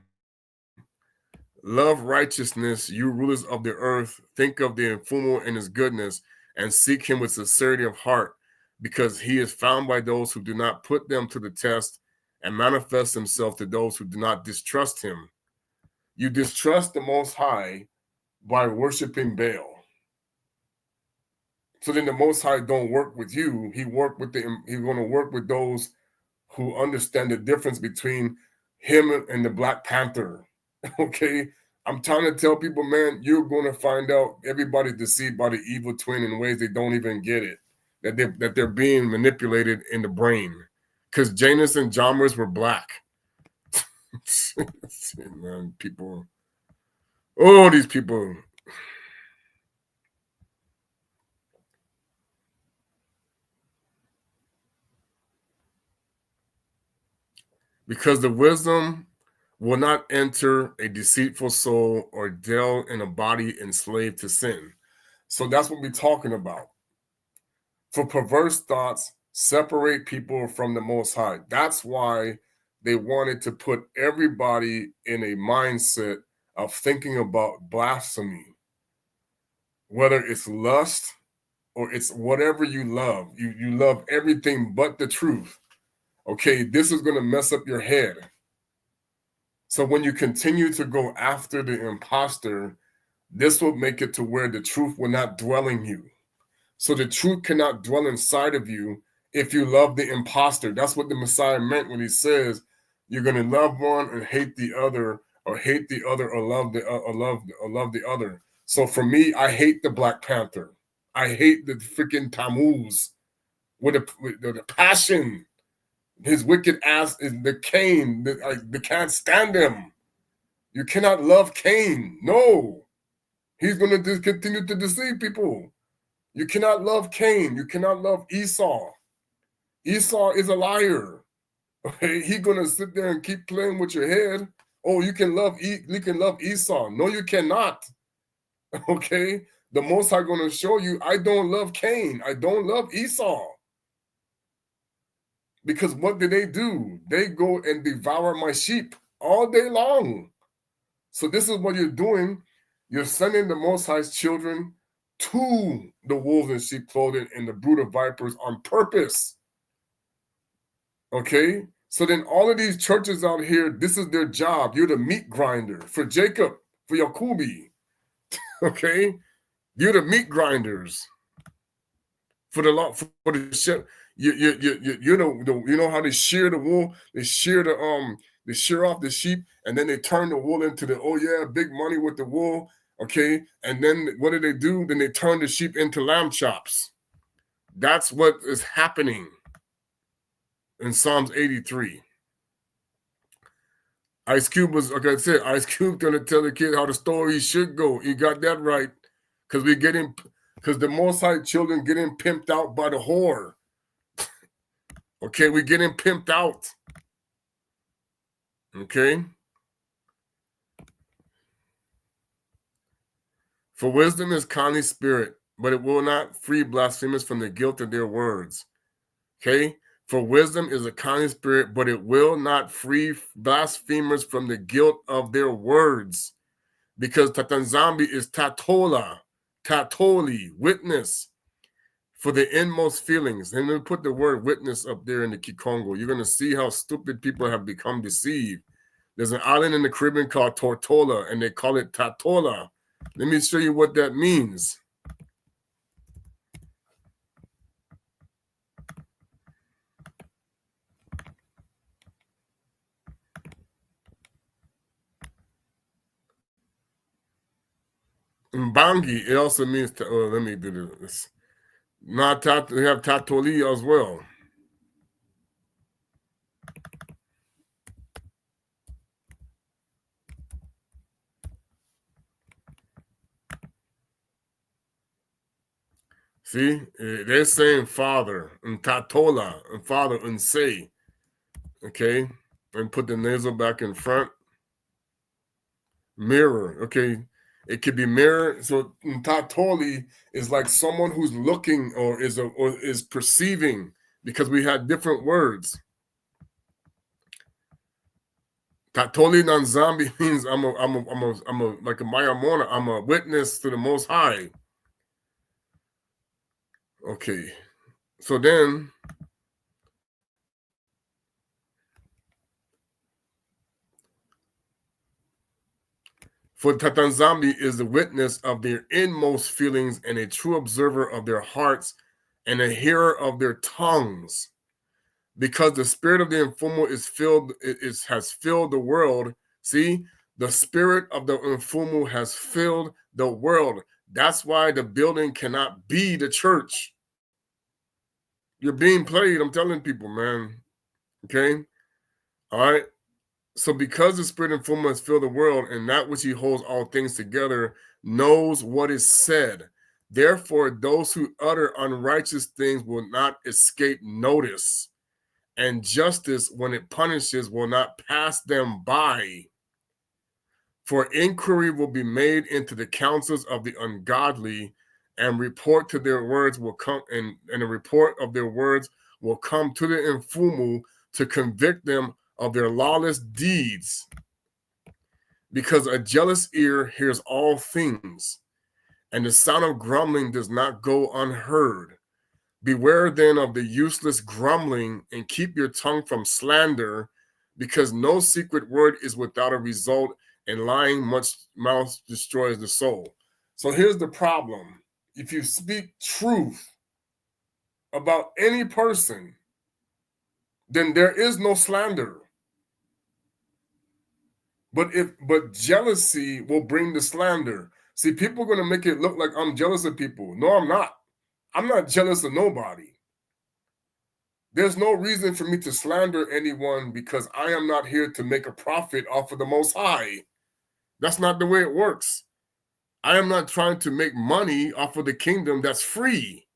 love righteousness, you rulers of the earth, think of the Infumo and his goodness, and seek him with sincerity of heart, because he is found by those who do not put them to the test, and manifest himself to those who do not distrust him. You distrust the Most High by worshiping Baal. So then the Most High don't work with you. He's going to work with those who understand the difference between him and the Black Panther. Okay? I'm trying to tell people, man, you're going to find out everybody's deceived by the evil twin in ways they don't even get it, that they're being manipulated in the brain. Because Janus and Jarmuth were black. Man, people. Oh, these people. Because the wisdom will not enter a deceitful soul or dwell in a body enslaved to sin. So that's what we're talking about. For perverse thoughts separate people from the Most High. That's why they wanted to put everybody in a mindset of thinking about blasphemy, whether it's lust or it's whatever you love. You love everything but the truth. Okay, this is going to mess up your head. So when you continue to go after the impostor, this will make it to where the truth will not dwell in you. So the truth cannot dwell inside of you if you love the impostor. That's what the Messiah meant when he says you're going to love one and hate the other, or hate the other or love the love the other. So for me, I hate the Black Panther. I hate the freaking Tammuz with the passion. His wicked ass is the Cain. I can't stand him. You cannot love Cain. No, he's going to continue to deceive people. You cannot love Cain. You cannot love Esau. Esau is a liar. Okay, he's gonna sit there and keep playing with your head. Oh, you can love Esau. No, you cannot. Okay, the Most High gonna show you. I don't love Cain. I don't love Esau. Because what do? They go and devour my sheep all day long. So this is what you're doing. You're sending the Most High's children to the wolves in sheep clothing and the brood of vipers on purpose. Okay? So then all of these churches out here, this is their job. You're the meat grinder for Jacob, for Yakubi. Okay? You're the meat grinders for the law, for the sheep. You know how they shear the wool? They shear off the sheep, and then they turn the wool into the, oh yeah, big money with the wool. Okay, and then what do? Then they turn the sheep into lamb chops. That's what is happening in Psalms 83. Ice Cube was, like I said, Ice Cube gonna tell the kid how the story should go. He got that right, because the Most High children getting pimped out by the whore. Okay, we getting pimped out. Okay. For wisdom is kindly spirit, but it will not free blasphemers from the guilt of their words. Okay? For wisdom is a kindly spirit, but it will not free blasphemers from the guilt of their words. Because Tatanzambi is Tatola, Tatoli, witness for the inmost feelings. And then put the word witness up there in the Kikongo. You're going to see how stupid people have become deceived. There's an island in the Caribbean called Tortola, and they call it Tatola. Let me show you what that means. Mbangi, it also means, let me do this. Not we have Tatoli as well. See, they're saying father and Tatola and father and say, okay, and put the nasal back in front. Mirror, okay, it could be mirror. So Tatoli is like someone who's looking or is perceiving, because we had different words. Tatoli Nanzambi means I'm like a Maya Mona. I'm a witness to the Most High. Okay, so then for Tatanzambi is the witness of their inmost feelings and a true observer of their hearts and a hearer of their tongues. Because the spirit of the Infumo has filled the world. See, the spirit of the Infumo has filled the world. That's why the building cannot be the church. You're being played. I'm telling people, man. Okay. All right. So because the Spirit and fullness fill the world, and that which he holds all things together knows what is said. Therefore, those who utter unrighteous things will not escape notice, and justice, when it punishes, will not pass them by. For inquiry will be made into the counsels of the ungodly, and report to their words will come, and a report of their words will come to the Infumu to convict them of their lawless deeds. Because a jealous ear hears all things, and the sound of grumbling does not go unheard. Beware then of the useless grumbling, and keep your tongue from slander, because no secret word is without a result, and lying much mouth destroys the soul. So here's the problem. If you speak truth about any person, then there is no slander. But jealousy will bring the slander. See, people are going to make it look like I'm jealous of people. No, I'm not. I'm not jealous of nobody. There's no reason for me to slander anyone, because I am not here to make a profit off of the Most High. That's not the way it works. I am not trying to make money off of the kingdom that's free.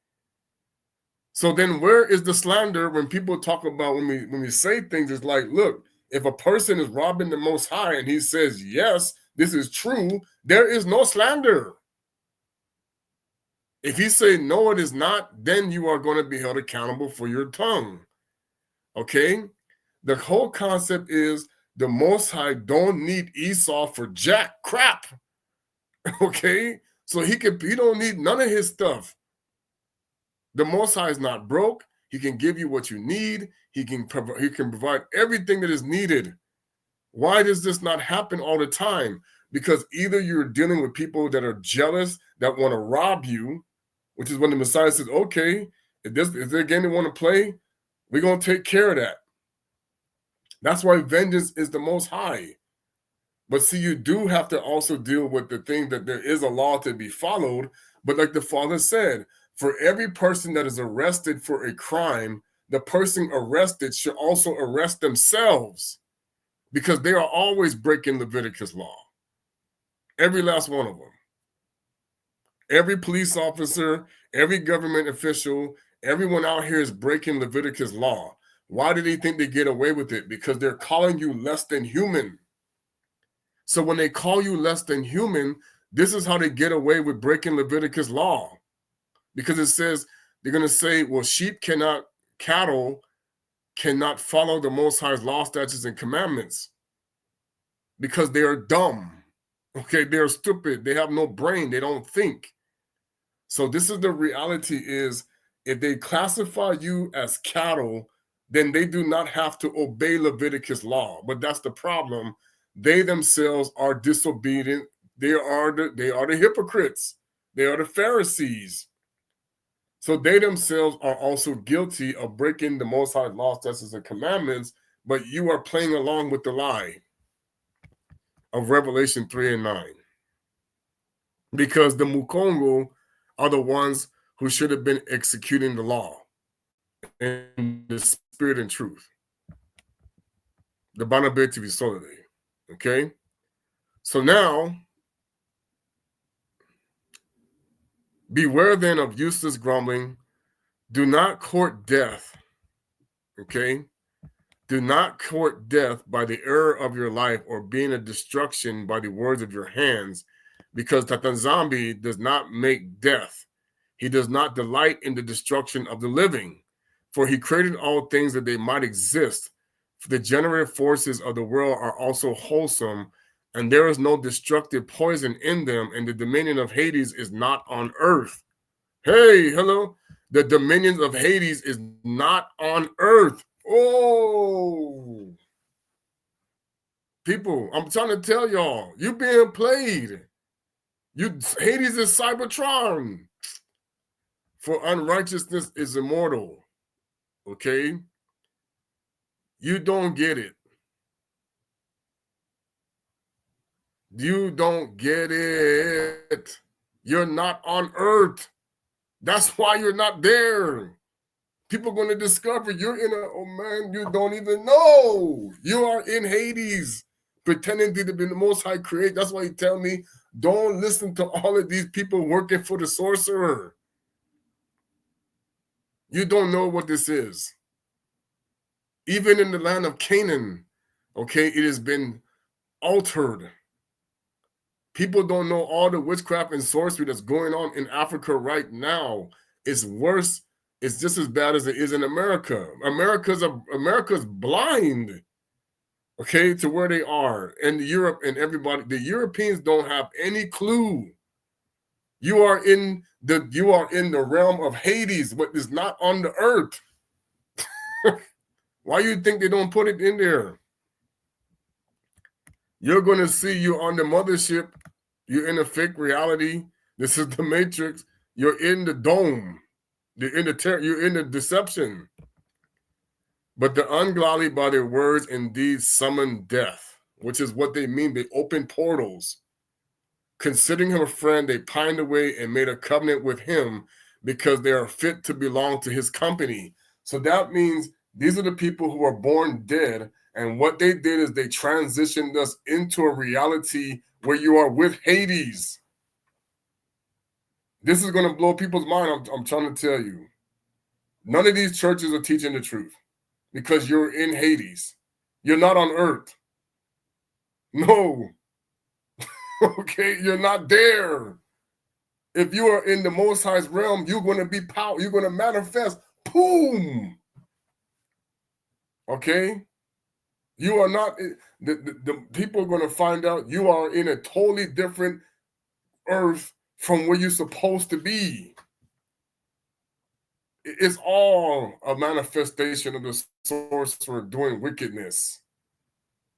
So then where is the slander when people talk about, when we say things, it's like, look, if a person is robbing the Most High and he says, yes, this is true, there is no slander. If he say, no, it is not, then you are going to be held accountable for your tongue. Okay? The whole concept is the Most High don't need Esau for jack crap. Okay? So he don't need none of his stuff. The Most High is not broke. He can give you what you need. He can provide everything that is needed. Why does this not happen all the time? Because either you're dealing with people that are jealous, that want to rob you, which is when the Messiah says, okay, if they're a game they want to play, we're going to take care of that. That's why vengeance is the Most High. But see, you do have to also deal with the thing that there is a law to be followed. But like the Father said, for every person that is arrested for a crime, the person arrested should also arrest themselves, because they are always breaking Leviticus law. Every last one of them. Every police officer, every government official, everyone out here is breaking Leviticus law. Why do they think they get away with it? Because they're calling you less than human. So when they call you less than human, this is how they get away with breaking Leviticus law. Because it says, they're going to say, well, cattle cannot follow the Most High's law, statutes, and commandments, because they are dumb. Okay, they're stupid. They have no brain. They don't think. So this is the reality, is if they classify you as cattle, then they do not have to obey Leviticus law. But that's the problem. They themselves are disobedient. They are the hypocrites. They are the Pharisees. So they themselves are also guilty of breaking the Most High law, statutes, and commandments, but you are playing along with the lie of Revelation 3 and 9. Because the Mukongo are the ones who should have been executing the law in the spirit and truth. The Banabeti Visolide. Okay? So now, beware then of useless grumbling. Do not court death. Okay? Do not court death by the error of your life, or being a destruction by the words of your hands, because Tatanzambi does not make death. He does not delight in the destruction of the living, for he created all things that they might exist. For the generative forces of the world are also wholesome, and there is no destructive poison in them, and the dominion of Hades is not on earth. Hey, hello. The dominions of Hades is not on earth. Oh, people, I'm trying to tell y'all, you being played. Hades is Cybertron. For unrighteousness is immortal. Okay? You don't get it. You don't get it. You're not on earth. That's why you're not there. People are going to discover you're in a, oh man, you don't even know. You are in Hades, pretending to be the Most High Creator. That's why he tell me, don't listen to all of these people working for the sorcerer. You don't know what this is. Even in the land of Canaan, okay, it has been altered. People don't know all the witchcraft and sorcery that's going on in Africa right now. It's worse. It's just as bad as it is in America. America's blind, okay, to where they are. And Europe and everybody, the Europeans don't have any clue. You are in the realm of Hades, but it's not on the earth. Why you think they don't put it in there? You're going to see you on the mothership. You're in a fake reality. This is the Matrix. You're in the dome. You're in the deception. But the ungodly by their words indeed summon death, which is what they mean. They open portals. Considering him a friend, they pined away and made a covenant with him because they are fit to belong to his company. So that means these are the people who are born dead. And what they did is they transitioned us into a reality where you are with Hades. This is going to blow people's mind. I'm trying to tell you. None of these churches are teaching the truth because you're in Hades. You're not on earth. No. Okay, you're not there. If you are in the Most High's realm, you're going to be power. You're going to manifest. Boom. Okay? You are not, the people are going to find out you are in a totally different earth from where you're supposed to be. It's all a manifestation of the sorcerer doing wickedness.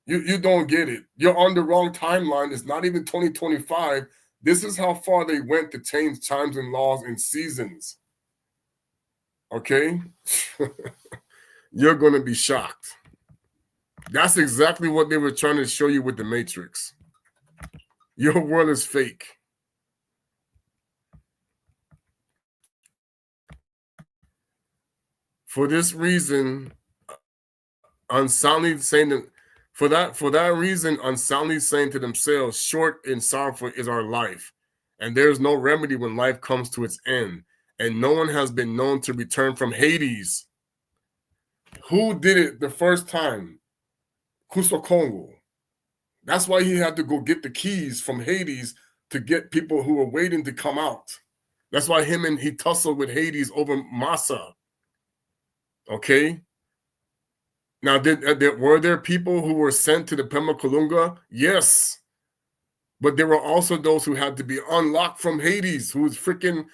You don't get it. You're on the wrong timeline. It's not even 2025. This is how far they went to change times and laws and seasons. Okay? You're going to be shocked. That's exactly what they were trying to show you with the Matrix. Your world is fake. For this reason, unsoundly saying that for that reason, unsoundly saying to themselves, short and sorrowful is our life, and there's no remedy when life comes to its end, and no one has been known to return from Hades. Who did it the first time? Kusokongo. That's why he had to go get the keys from Hades to get people who were waiting to come out. That's why he tussled with Hades over Massa. Okay? Now, were there people who were sent to the Pema Kulunga? Yes. But there were also those who had to be unlocked from Hades, who's freaking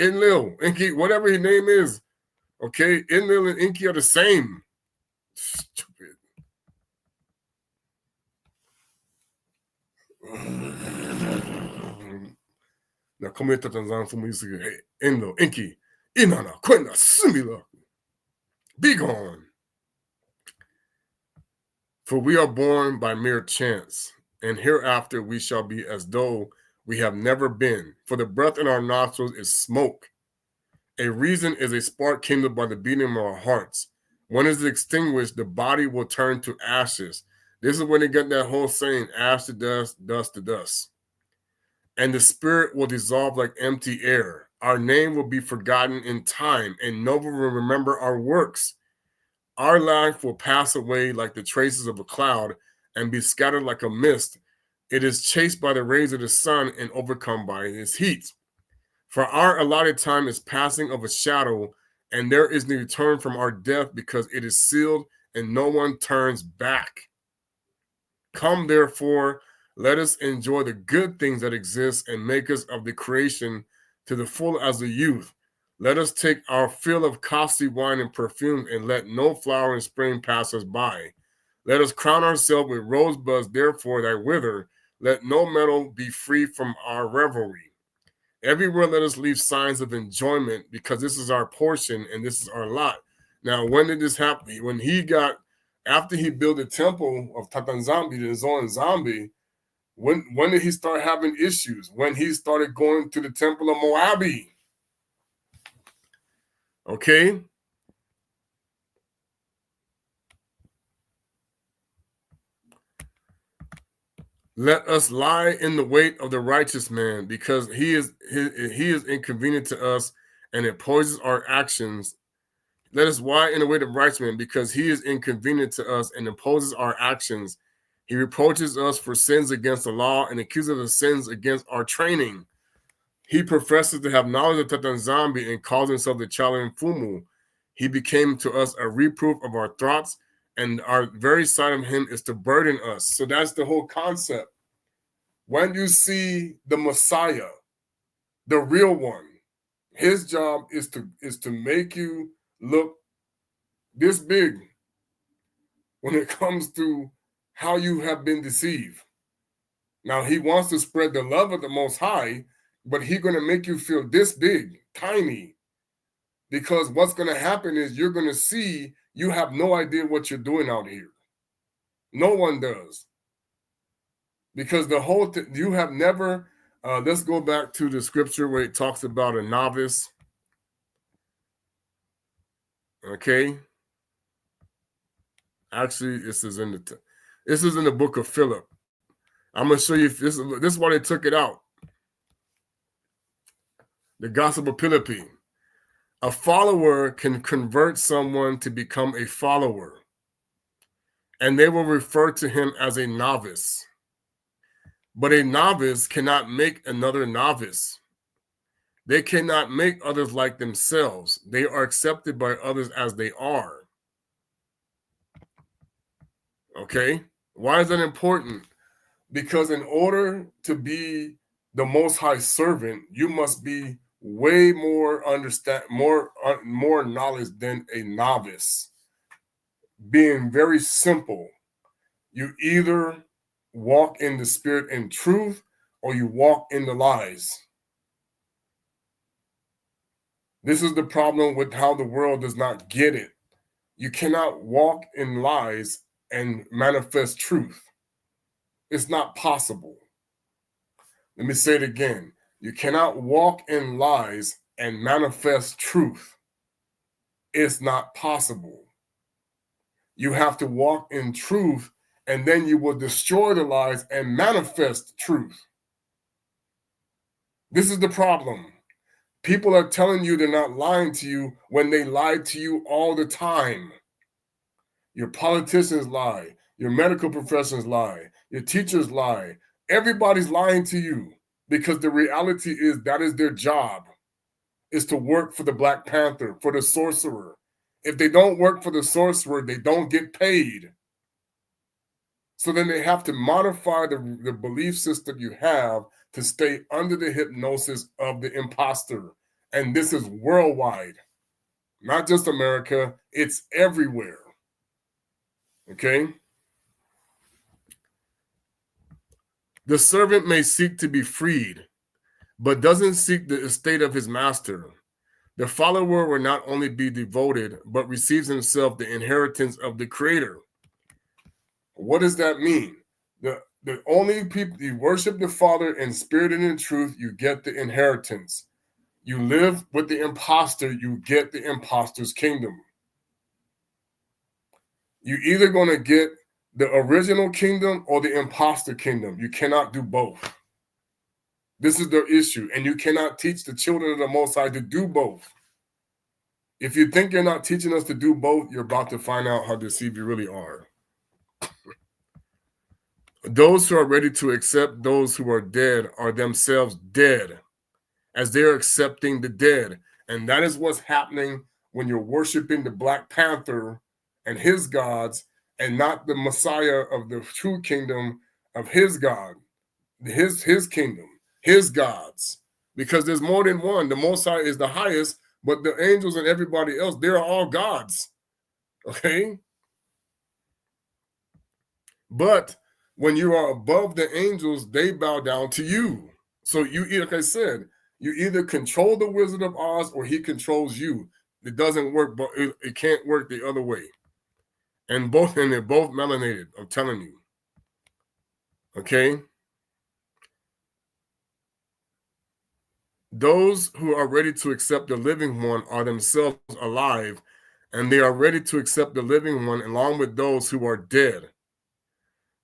Enlil, Inky, whatever his name is. Okay? Enlil and Inky are the same. Stupid. Na come here, Tanzan, for me to hey, Enlil, Inky, Inana, Quenda, Simila. Be gone. For we are born by mere chance, and hereafter we shall be as though we have never been. For the breath in our nostrils is smoke. A reason is a spark kindled by the beating of our hearts. When it is extinguished, the body will turn to ashes. This is when they get that whole saying, ash to dust, dust to dust. And the spirit will dissolve like empty air. Our name will be forgotten in time, and no one will remember our works. Our life will pass away like the traces of a cloud and be scattered like a mist. It is chased by the rays of the sun and overcome by his heat. For our allotted time is passing of a shadow, and there is no return from our death because it is sealed and no one turns back. Come, therefore, let us enjoy the good things that exist and make us of the creation to the full as a youth. Let us take our fill of costly wine and perfume, and let no flower in spring pass us by. Let us crown ourselves with rosebuds, therefore, that wither. Let no metal be free from our revelry. Everywhere let us leave signs of enjoyment, because this is our portion and this is our lot. Now, when did this happen? When after he built the temple of Tatanzambi, the Zoan Zambi, when did he start having issues? When he started going to the temple of Moabi. Okay? Let us lie in the weight of the righteous man, because he is inconvenient to us, and it poisons our actions. Let us lie in the weight of righteous man, because he is inconvenient to us and imposes our actions. He reproaches us for sins against the law and accuses us of sins against our training. He professes to have knowledge of Tatanzambi and calls himself the child of Fumu. He became to us a reproof of our thoughts, and our very sight of him is to burden us. So that's the whole concept. When you see the Messiah, the real one, his job is to make you look this big when it comes to how you have been deceived. Now, he wants to spread the love of the Most High, but he's going to make you feel this big, tiny, because what's going to happen is you're going to see you have no idea what you're doing out here. No one does. Because the whole you have never, let's go back to the scripture where it talks about a novice. Okay. Actually, this is in the book of Philip. I'm going to show you, this is why they took it out. The Gospel of Philippi. A follower can convert someone to become a follower, and they will refer to him as a novice. But a novice cannot make another novice. They cannot make others like themselves. They are accepted by others as they are. Okay? Why is that important? Because in order to be the Most High servant, you must be way more more knowledge than a novice. Being very simple. You either walk in the spirit and truth, or you walk in the lies. This is the problem with how the world does not get it. You cannot walk in lies and manifest truth. It's not possible. Let me say it again. You cannot walk in lies and manifest truth. It's not possible. You have to walk in truth, and then you will destroy the lies and manifest truth. This is the problem. People are telling you they're not lying to you when they lie to you all the time. Your politicians lie. Your medical professionals lie. Your teachers lie. Everybody's lying to you, because the reality is that is their job, is to work for the Black Panther, for the sorcerer. If they don't work for the sorcerer, they don't get paid. So then they have to modify the belief system you have to stay under the hypnosis of the impostor. And this is worldwide, not just America, it's everywhere. Okay? The servant may seek to be freed, but doesn't seek the estate of his master. The follower will not only be devoted, but receives himself the inheritance of the Creator. What does that mean? The only people you worship the Father in spirit and in truth, you get the inheritance. You live with the impostor, you get the impostor's kingdom. You're either going to get the original kingdom or the imposter kingdom. You cannot do both. This is the issue, and you cannot teach the children of the Most High to do both. If you think you're not teaching us to do both, you're about to find out how deceived you really are. Those who are ready to accept those who are dead are themselves dead, as they are accepting the dead. And that is what's happening when you're worshiping the Black Panther and his gods, and not the Messiah of the true kingdom of his God, his kingdom, his gods. Because there's more than one. The Most High is the highest, but the angels and everybody else, they're all gods. Okay? But when you are above the angels, they bow down to you. So you, like I said, you either control the Wizard of Oz or he controls you. It doesn't work, but it can't work the other way. And they're both melanated, I'm telling you. Okay? Those who are ready to accept the living one are themselves alive, and they are ready to accept the living one along with those who are dead.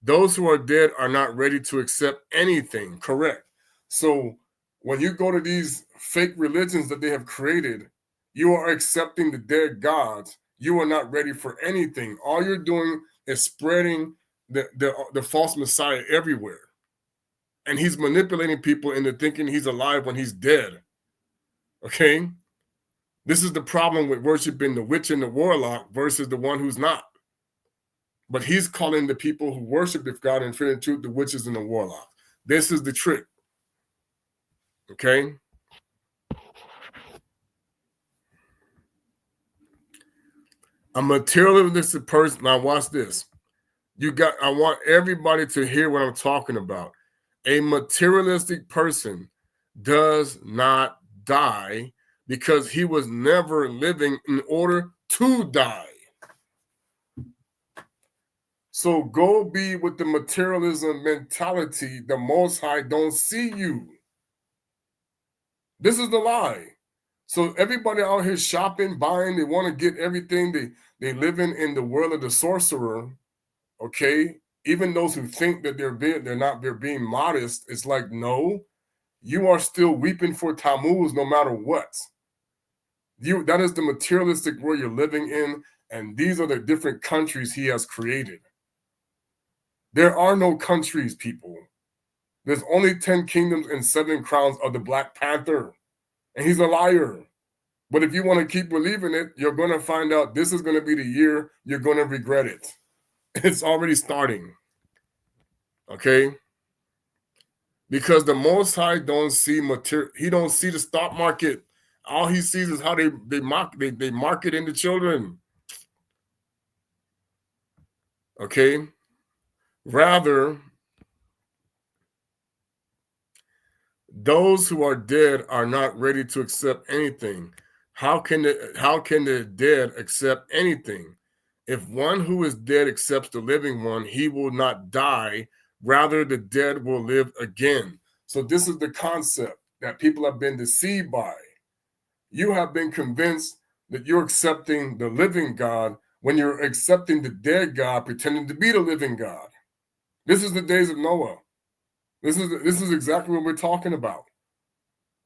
Those who are dead are not ready to accept anything. Correct. So when you go to these fake religions that they have created, you are accepting the dead gods. You are not ready for anything. All you're doing is spreading the false Messiah everywhere. And he's manipulating people into thinking he's alive when he's dead. Okay? This is the problem with worshiping the witch and the warlock versus the one who's not. But he's calling the people who worship the God in spirit and truth the witches and the warlock. This is the trick. Okay? A materialistic person. Now watch this. I want everybody to hear what I'm talking about. A materialistic person does not die because he was never living in order to die. So go be with the materialism mentality. The Most High don't see you. This is the lie. So everybody out here shopping, buying, they want to get everything. They living in the world of the sorcerer. Okay, even those who think that they're being modest. It's like, no, you are still weeping for Tammuz no matter what. That is the materialistic world you're living in, and these are the different countries he has created. There are no countries, people. There's only 10 kingdoms and 7 crowns of the Black Panther, and he's a liar. But if you want to keep believing it, you're going to find out this is going to be the year you're going to regret it. It's already starting. Okay? Because the Most High don't see material. He don't see the stock market. All he sees is how they market into children. Okay? Rather, those who are dead are not ready to accept anything. How can the dead accept anything? If one who is dead accepts the living one, he will not die. Rather, the dead will live again. So this is the concept that people have been deceived by. You have been convinced that you're accepting the living God when you're accepting the dead God, pretending to be the living God. This is the days of Noah. This is exactly what we're talking about.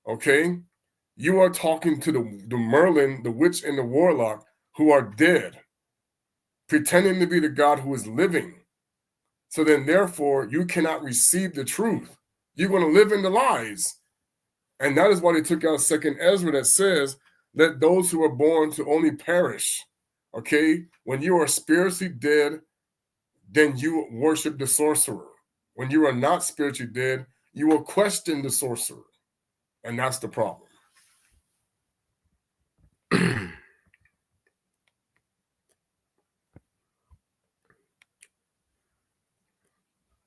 Okay? You are talking to the Merlin, the witch, and the warlock who are dead, pretending to be the God who is living. So then, therefore, you cannot receive the truth. You're going to live in the lies. And that is why they took out 2nd Ezra that says, let those who are born to only perish. Okay? When you are spiritually dead, then you worship the sorcerer. When you are not spiritually dead, you will question the sorcerer. And that's the problem.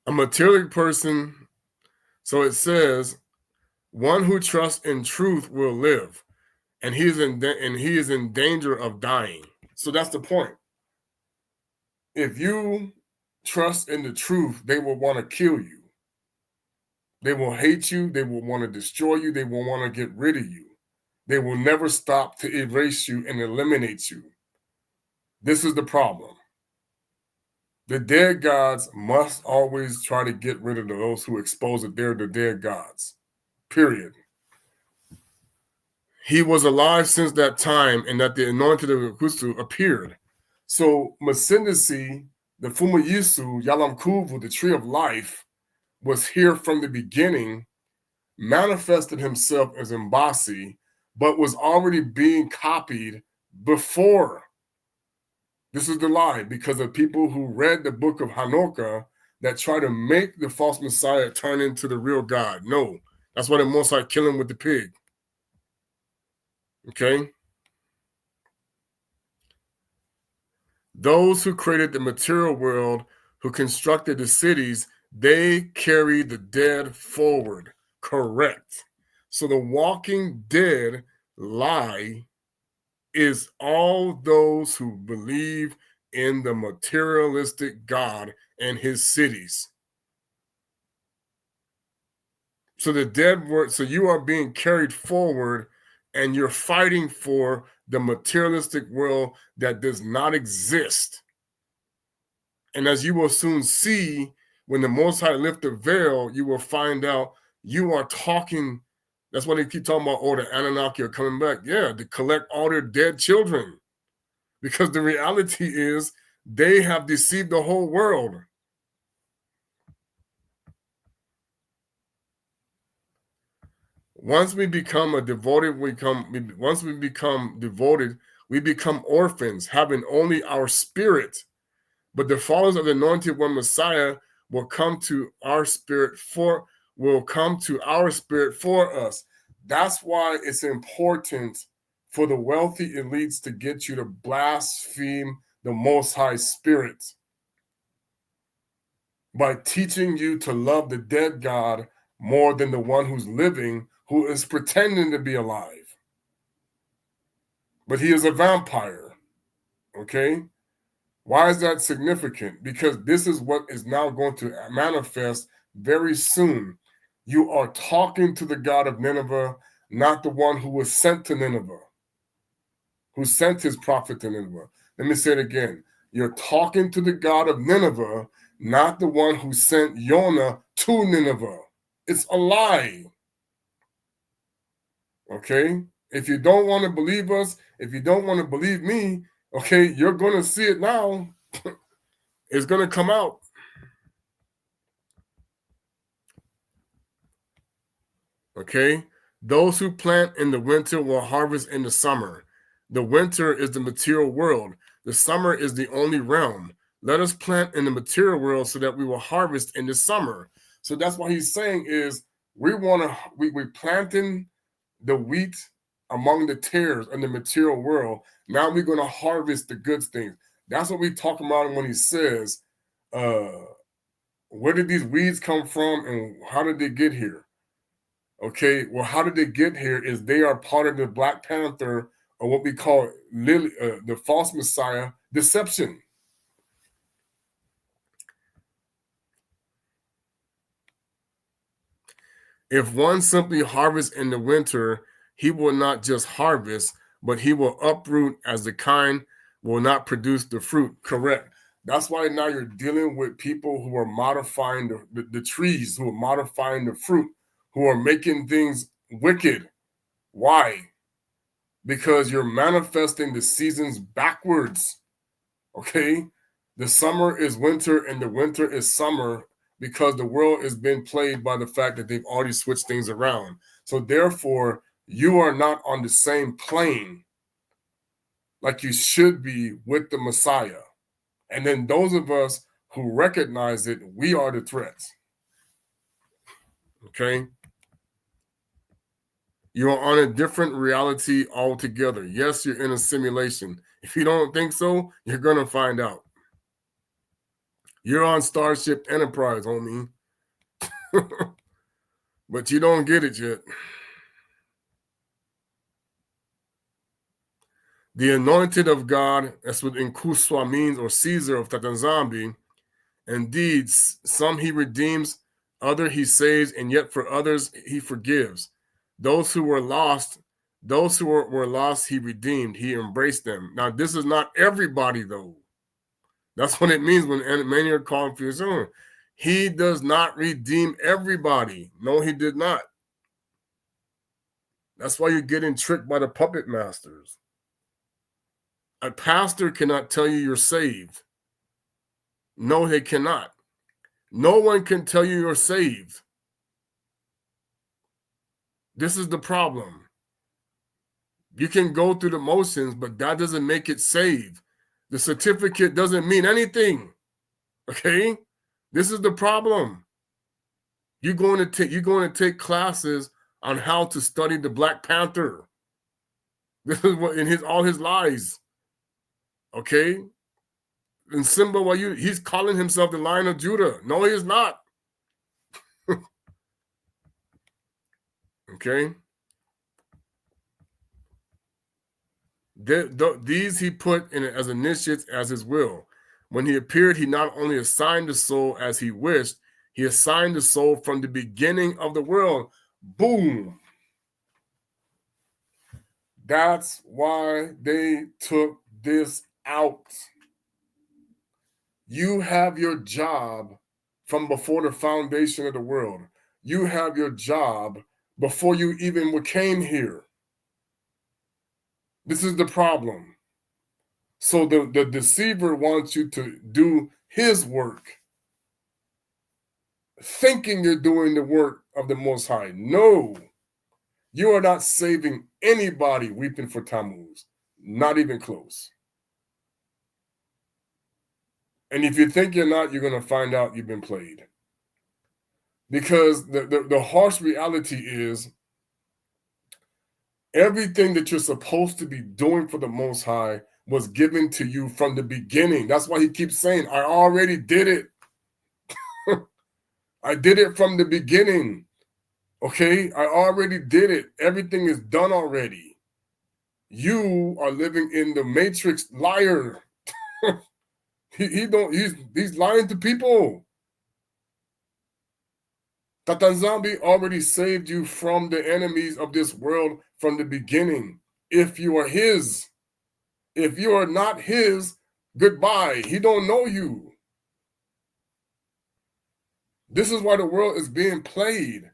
A material person, so it says, one who trusts in truth will live, and he is in danger of dying. So that's the point. If you trust in the truth, they will want to kill you. They will hate you. They will want to destroy you. They will want to get rid of you. They will never stop to erase you and eliminate you. This is the problem. The dead gods must always try to get rid of those who expose that they're the dead gods. Period. He was alive since that time, and that the anointed of Kusu appeared. So Masindisi, the Fumayisu, Yalamkuvu, the tree of life, was here from the beginning, manifested himself as Mbasi, but was already being copied before. This is the lie, because of people who read the book of Hanukkah that try to make the false Messiah turn into the real God. No, that's why the Most High kill him with the pig. Okay? Those who created the material world, who constructed the cities, they carry the dead forward. Correct. So the walking dead lie is all those who believe in the materialistic God and his cities. So the dead word, so you are being carried forward and you're fighting for the materialistic world that does not exist. And as you will soon see, when the Most High lift the veil, you will find out you are talking. That's why they keep talking about, oh, the Anunnaki are coming back. Yeah, to collect all their dead children. Because the reality is they have deceived the whole world. Once we become devoted, we become orphans, having only our spirit. But the followers of the anointed one Messiah will come to our spirit for us. That's why it's important for the wealthy elites to get you to blaspheme the Most High Spirit by teaching you to love the dead God more than the one who's living, who is pretending to be alive. But he is a vampire. Okay? Why is that significant? Because this is what is now going to manifest very soon. You are talking to the God of Nineveh, not the one who was sent to Nineveh, who sent his prophet to Nineveh. Let me say it again. You're talking to the God of Nineveh, not the one who sent Jonah to Nineveh. It's a lie. Okay? If you don't want to believe us, if you don't want to believe me, okay, you're going to see it now. It's going to come out. Okay? Those who plant in the winter will harvest in the summer. The winter is the material world. The summer is the only realm. Let us plant in the material world so that we will harvest in the summer. So that's what he's saying is we're planting the wheat among the tares in the material world. Now we're going to harvest the good things. That's what we talk about when he says, where did these weeds come from and how did they get here? Okay, well, how did they get here is they are part of the Black Panther, or what we call the false Messiah deception. If one simply harvests in the winter, he will not just harvest, but he will uproot as the kind will not produce the fruit. Correct. That's why now you're dealing with people who are modifying the trees, who are modifying the fruit, who are making things wicked. Why? Because you're manifesting the seasons backwards. Okay? The summer is winter and the winter is summer because the world is being played by the fact that they've already switched things around. So therefore, you are not on the same plane like you should be with the Messiah. And then those of us who recognize it, we are the threats. Okay? You're on a different reality altogether. Yes, you're in a simulation. If you don't think so, you're going to find out. You're on Starship Enterprise, homie. But you don't get it yet. The anointed of God, that's what Nkuswa means, or Caesar of Tatanzambi. Indeed, some he redeems, other he saves, and yet for others he forgives. Those who were lost, were lost, he redeemed, he embraced them. Now, this is not everybody, though. That's what it means when many are called for his own. He does not redeem everybody. No, he did not. That's why you're getting tricked by the puppet masters. A pastor cannot tell you you're saved. No, they cannot. No one can tell you you're saved. This is the problem. You can go through the motions, but that doesn't make it saved. The certificate doesn't mean anything. Okay? This is the problem. You're going to take classes on how to study the Black Panther. This is what in all his lies. Okay? nSimba, Wa Yuda, he's calling himself the Lion of Judah. No, he is not. Okay? These he put in as initiates as his will. When he appeared, he not only assigned the soul as he wished, he assigned the soul from the beginning of the world. Boom. That's why they took this out. You have your job from before the foundation of the world. You have your job before you even came here. This is the problem. So the deceiver wants you to do his work, thinking you're doing the work of the Most High. No, you are not saving anybody weeping for Tammuz. Not even close. And if you think you're not, you're going to find out you've been played. Because the harsh reality is everything that you're supposed to be doing for the Most High was given to you from the beginning. That's why he keeps saying, I already did it. I did it from the beginning. Okay? I already did it. Everything is done already. You are living in the matrix, liar. He's lying to people. Tatanzambi already saved you from the enemies of this world from the beginning. If you are his. If you are not his, goodbye. He don't know you. This is why the world is being played.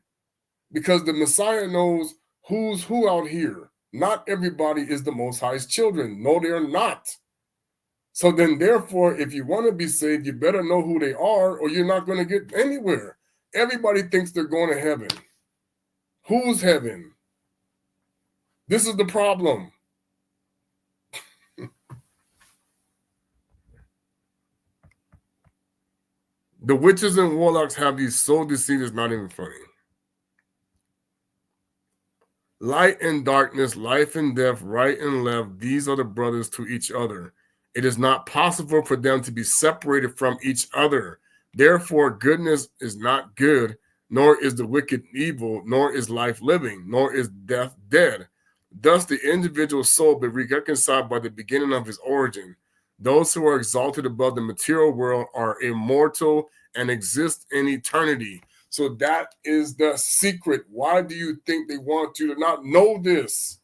Because the Messiah knows who's who out here. Not everybody is the Most High's children. No, they're not. So then, therefore, if you want to be saved, you better know who they are, or you're not going to get anywhere. Everybody thinks they're going to heaven. Who's heaven? This is the problem. The witches and warlocks have you so deceived, it's not even funny. Light and darkness, life and death, right and left, these are the brothers to each other. It is not possible for them to be separated from each other. Therefore, goodness is not good, nor is the wicked evil, nor is life living, nor is death dead. Thus, the individual soul be reconciled by the beginning of his origin. Those who are exalted above the material world are immortal and exist in eternity. So that is the secret. Why do you think they want you to not know this?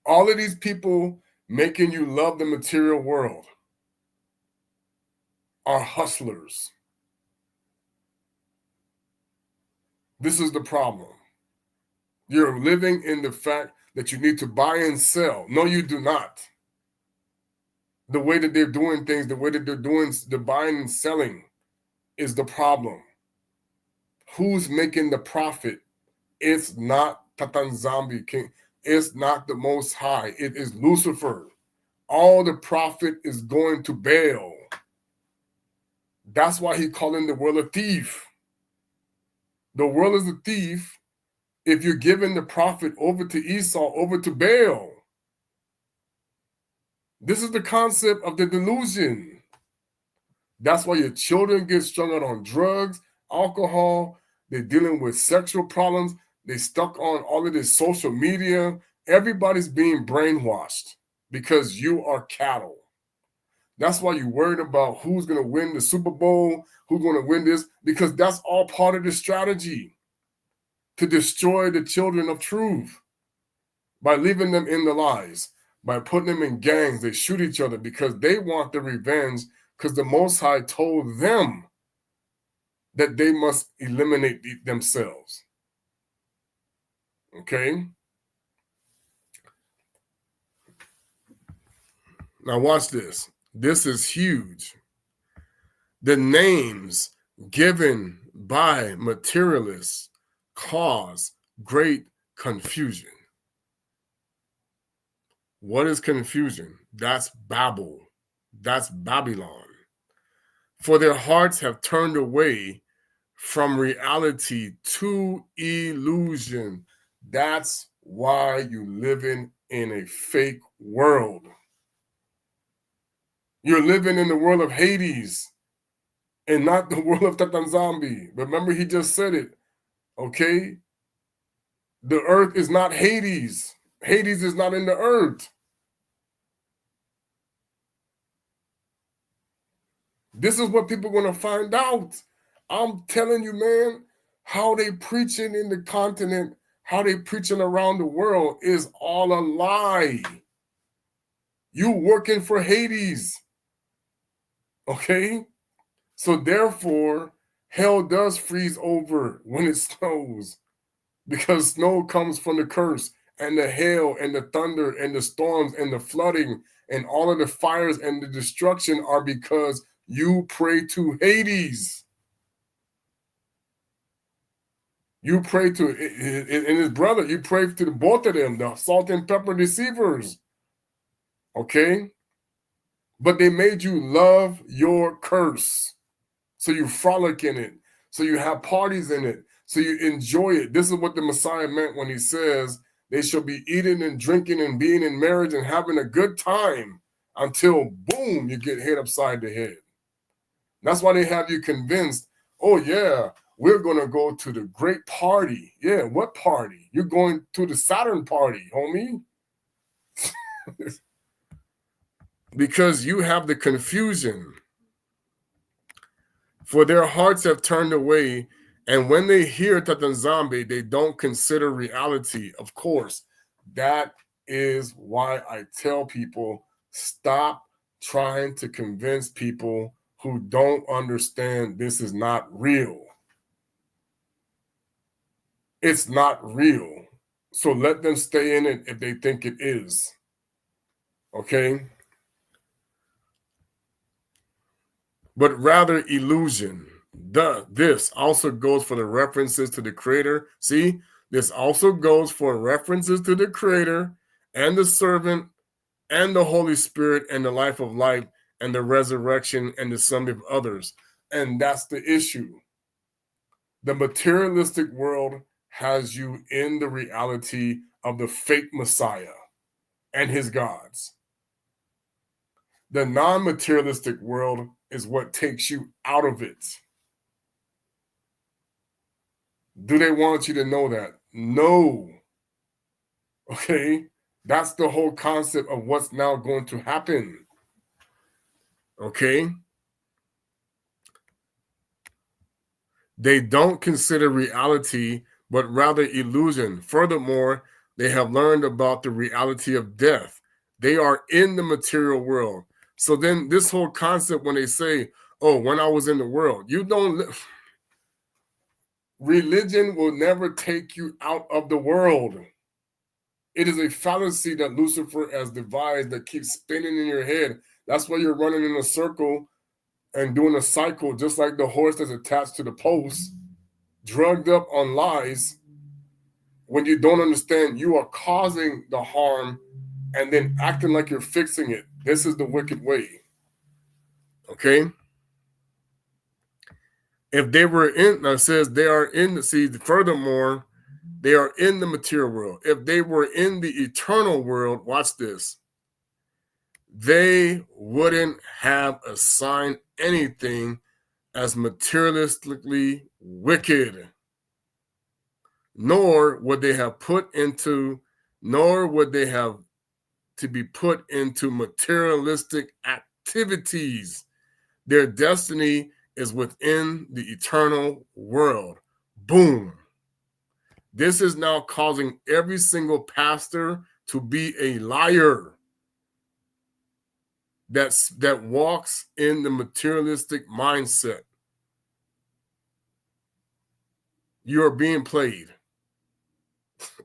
All of these people making you love the material world are hustlers. This is the problem. You're living in the fact that you need to buy and sell. No, you do not. The way that they're doing things, the way that they're doing the buying and selling is the problem. Who's making the profit? It's not Tatanzambi King. It's not the Most High. It is Lucifer. All the profit is going to Baal. That's why he calling the world a thief. The world is a thief if you're giving the profit over to Esau, over to Baal. This is the concept of the delusion. That's why your children get strung out on drugs, alcohol. They're dealing with sexual problems. They stuck on all of this social media. Everybody's being brainwashed because you are cattle. That's why you're worried about who's going to win the Super Bowl, who's going to win this, because that's all part of the strategy to destroy the children of truth by leaving them in the lies, by putting them in gangs. They shoot each other because they want the revenge, because the Most High told them that they must eliminate themselves. Okay? Now watch this. This is huge. The names given by materialists cause great confusion. What is confusion? That's Babel. That's Babylon. For their hearts have turned away from reality to illusion. That's why you're living in a fake world. You're living in the world of Hades and not the world of Tatanzambi. Remember, he just said it, okay? The earth is not Hades. Hades is not in the earth. This is what people are going to find out. I'm telling you, man, how they preaching in the continent, how they preaching around the world is all a lie. You working for Hades. Okay? So therefore, hell does freeze over when it snows, because snow comes from the curse, and the hail and the thunder and the storms and the flooding and all of the fires and the destruction are because you pray to Hades. You pray to and his brother. You pray to both of them, the salt and pepper deceivers. Okay? But they made you love your curse. So you frolic in it. So you have parties in it. So you enjoy it. This is what the Messiah meant when he says they shall be eating and drinking and being in marriage and having a good time until, boom, you get hit upside the head. That's why they have you convinced, oh, yeah, we're going to go to the great party. Yeah, what party? You're going to the Saturn party, homie. Because you have the confusion. For their hearts have turned away, and when they hear Tatanzambe, they don't consider reality. Of course, that is why I tell people, stop trying to convince people who don't understand this is not real. It's not real. So let them stay in it if they think it is. Okay? But rather illusion. This also goes for the references to the Creator. See, this also goes for references to the Creator and the servant and the Holy Spirit and the life of life and the resurrection and the sum of others. And that's the issue. The materialistic world has you in the reality of the fake Messiah and his gods. The non-materialistic world is what takes you out of it. Do they want you to know that? No. Okay? That's the whole concept of what's now going to happen. Okay? They don't consider reality, but rather illusion. Furthermore, they have learned about the reality of death. They are in the material world. So then this whole concept when they say, oh, when I was in the world, you don't live. Religion will never take you out of the world. It is a fallacy that Lucifer has devised that keeps spinning in your head. That's why you're running in a circle and doing a cycle, just like the horse that's attached to the post, drugged up on lies. When you don't understand, you are causing the harm and then acting like you're fixing it. This is the wicked way. Okay? If they were in, now it says they are in the seed, furthermore, they are in the material world. If they were in the eternal world, watch this, they wouldn't have assigned anything as materialistically wicked, nor would they have to be put into materialistic activities. Their destiny is within the eternal world. Boom. This is now causing every single pastor to be a liar that walks in the materialistic mindset. You are being played.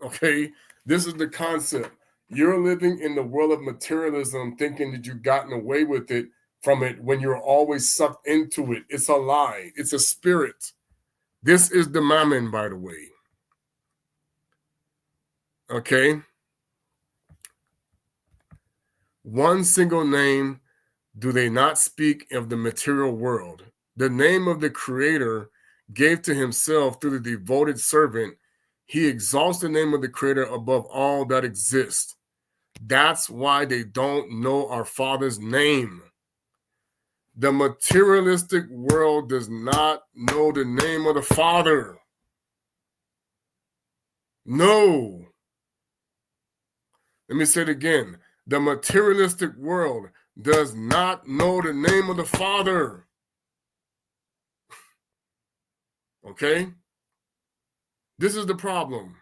Okay? This is the concept. You're living in the world of materialism thinking that you've gotten away with it from it when you're always sucked into it. It's a lie. It's a spirit. This is the mammon, by the way. Okay? One single name do they not speak of the material world. The name of the Creator gave to himself through the devoted servant. He exalts the name of the Creator above all that exists. That's why they don't know our Father's name. The materialistic world does not know the name of the Father. No. Let me say it again. The materialistic world does not know the name of the Father. Okay? This is the problem.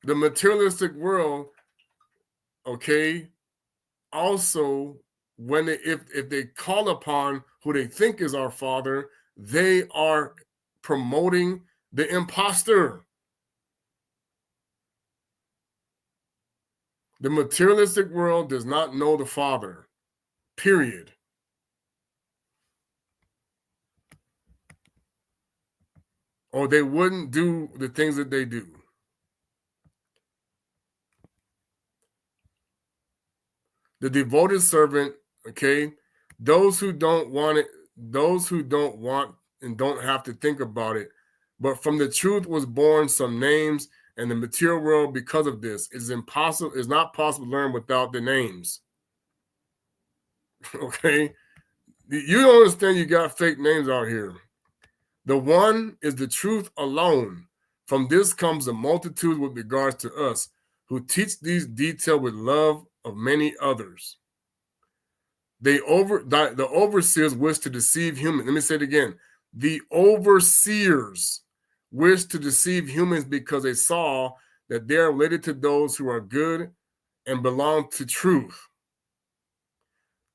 The materialistic world okay, also when if they call upon who they think is our Father, they are promoting the impostor. The materialistic world does not know the Father, period. Or they wouldn't do the things that they do. The devoted servant, okay, those who don't want it, those who don't want and don't have to think about it, but from the truth was born some names, and the material world, because of this, is impossible, is not possible to learn without the names. Okay, you don't understand. You got fake names out here. The one is the truth alone. From this comes the multitude with regards to us, who teach these details with love of many others. The overseers wish to deceive humans. Let me say it again. The overseers wish to deceive humans because they saw that they are related to those who are good and belong to truth.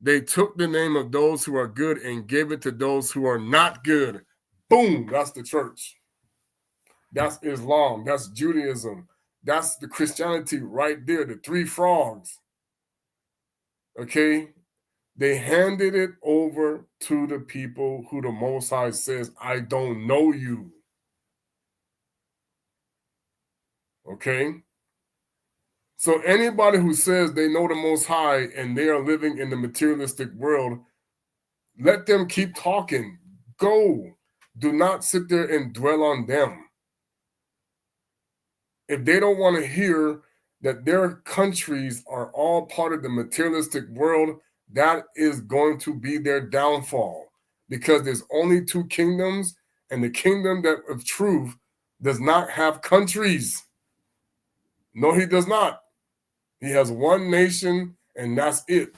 They took the name of those who are good and gave it to those who are not good. Boom, that's the church. That's Islam. That's Judaism. That's the Christianity right there, the three frogs. Okay? They handed it over to the people who the Most High says, I don't know you. Okay? So anybody who says they know the Most High and they are living in the materialistic world, let them keep talking. Go. Do not sit there and dwell on them. If they don't want to hear that their countries are all part of the materialistic world, that is going to be their downfall, because there's only two kingdoms, and the kingdom that of truth does not have countries. No, he does not. He has one nation, and that's it.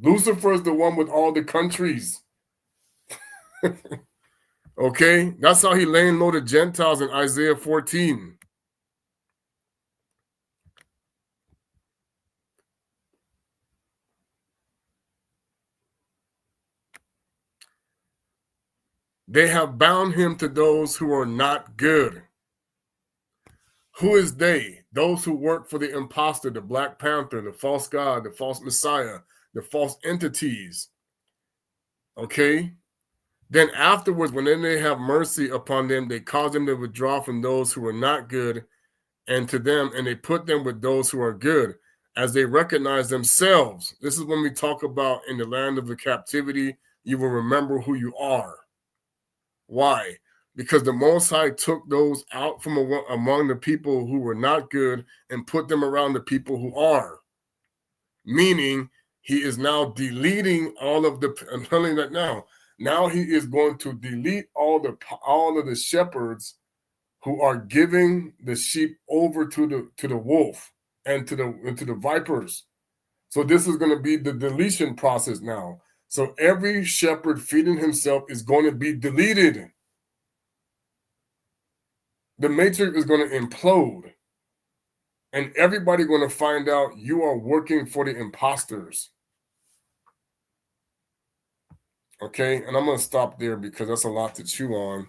Lucifer is the one with all the countries. Okay, that's how he laying low the Gentiles in Isaiah 14. They have bound him to those who are not good. Who is they? Those who work for the impostor, the Black Panther, the false God, the false Messiah, the false entities. Okay? Then afterwards, when they have mercy upon them, they cause them to withdraw from those who are not good and to them, and they put them with those who are good, as they recognize themselves. This is when we talk about in the land of the captivity, you will remember who you are. Why? Because the Most High took those out from among the people who were not good and put them around the people who are. Meaning, he is now deleting all of the. I'm telling you that now. Now he is going to delete all of the shepherds who are giving the sheep over to the wolf and to the vipers. So this is going to be the deletion process now. So every shepherd feeding himself is going to be deleted. The matrix is going to implode, and everybody going to find out you are working for the impostors. Okay, and I'm going to stop there because that's a lot to chew on.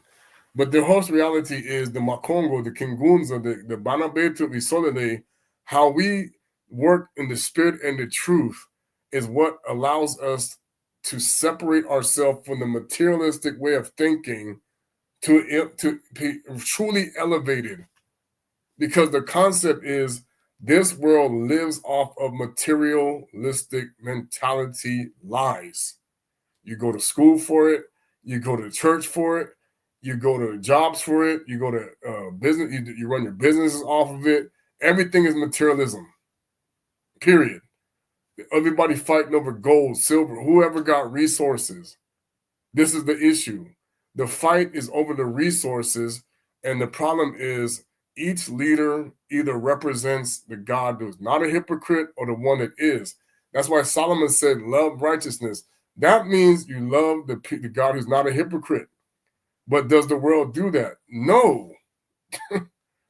But the host reality is the Makongo, the Kingunza, the Banabetu, the Solide, how we work in the spirit and the truth is what allows us to separate ourselves from the materialistic way of thinking to be truly elevated. Because the concept is this world lives off of materialistic mentality lies. You go to school for it, you go to church for it, you go to jobs for it, you go to business, you run your businesses off of it. Everything is materialism, period. Everybody fighting over gold, silver, whoever got resources. This is the issue. The fight is over the resources, and the problem is each leader either represents the God who's not a hypocrite or the one that is. That's why Solomon said, love righteousness. That means you love the God who's not a hypocrite. But does the world do that? No.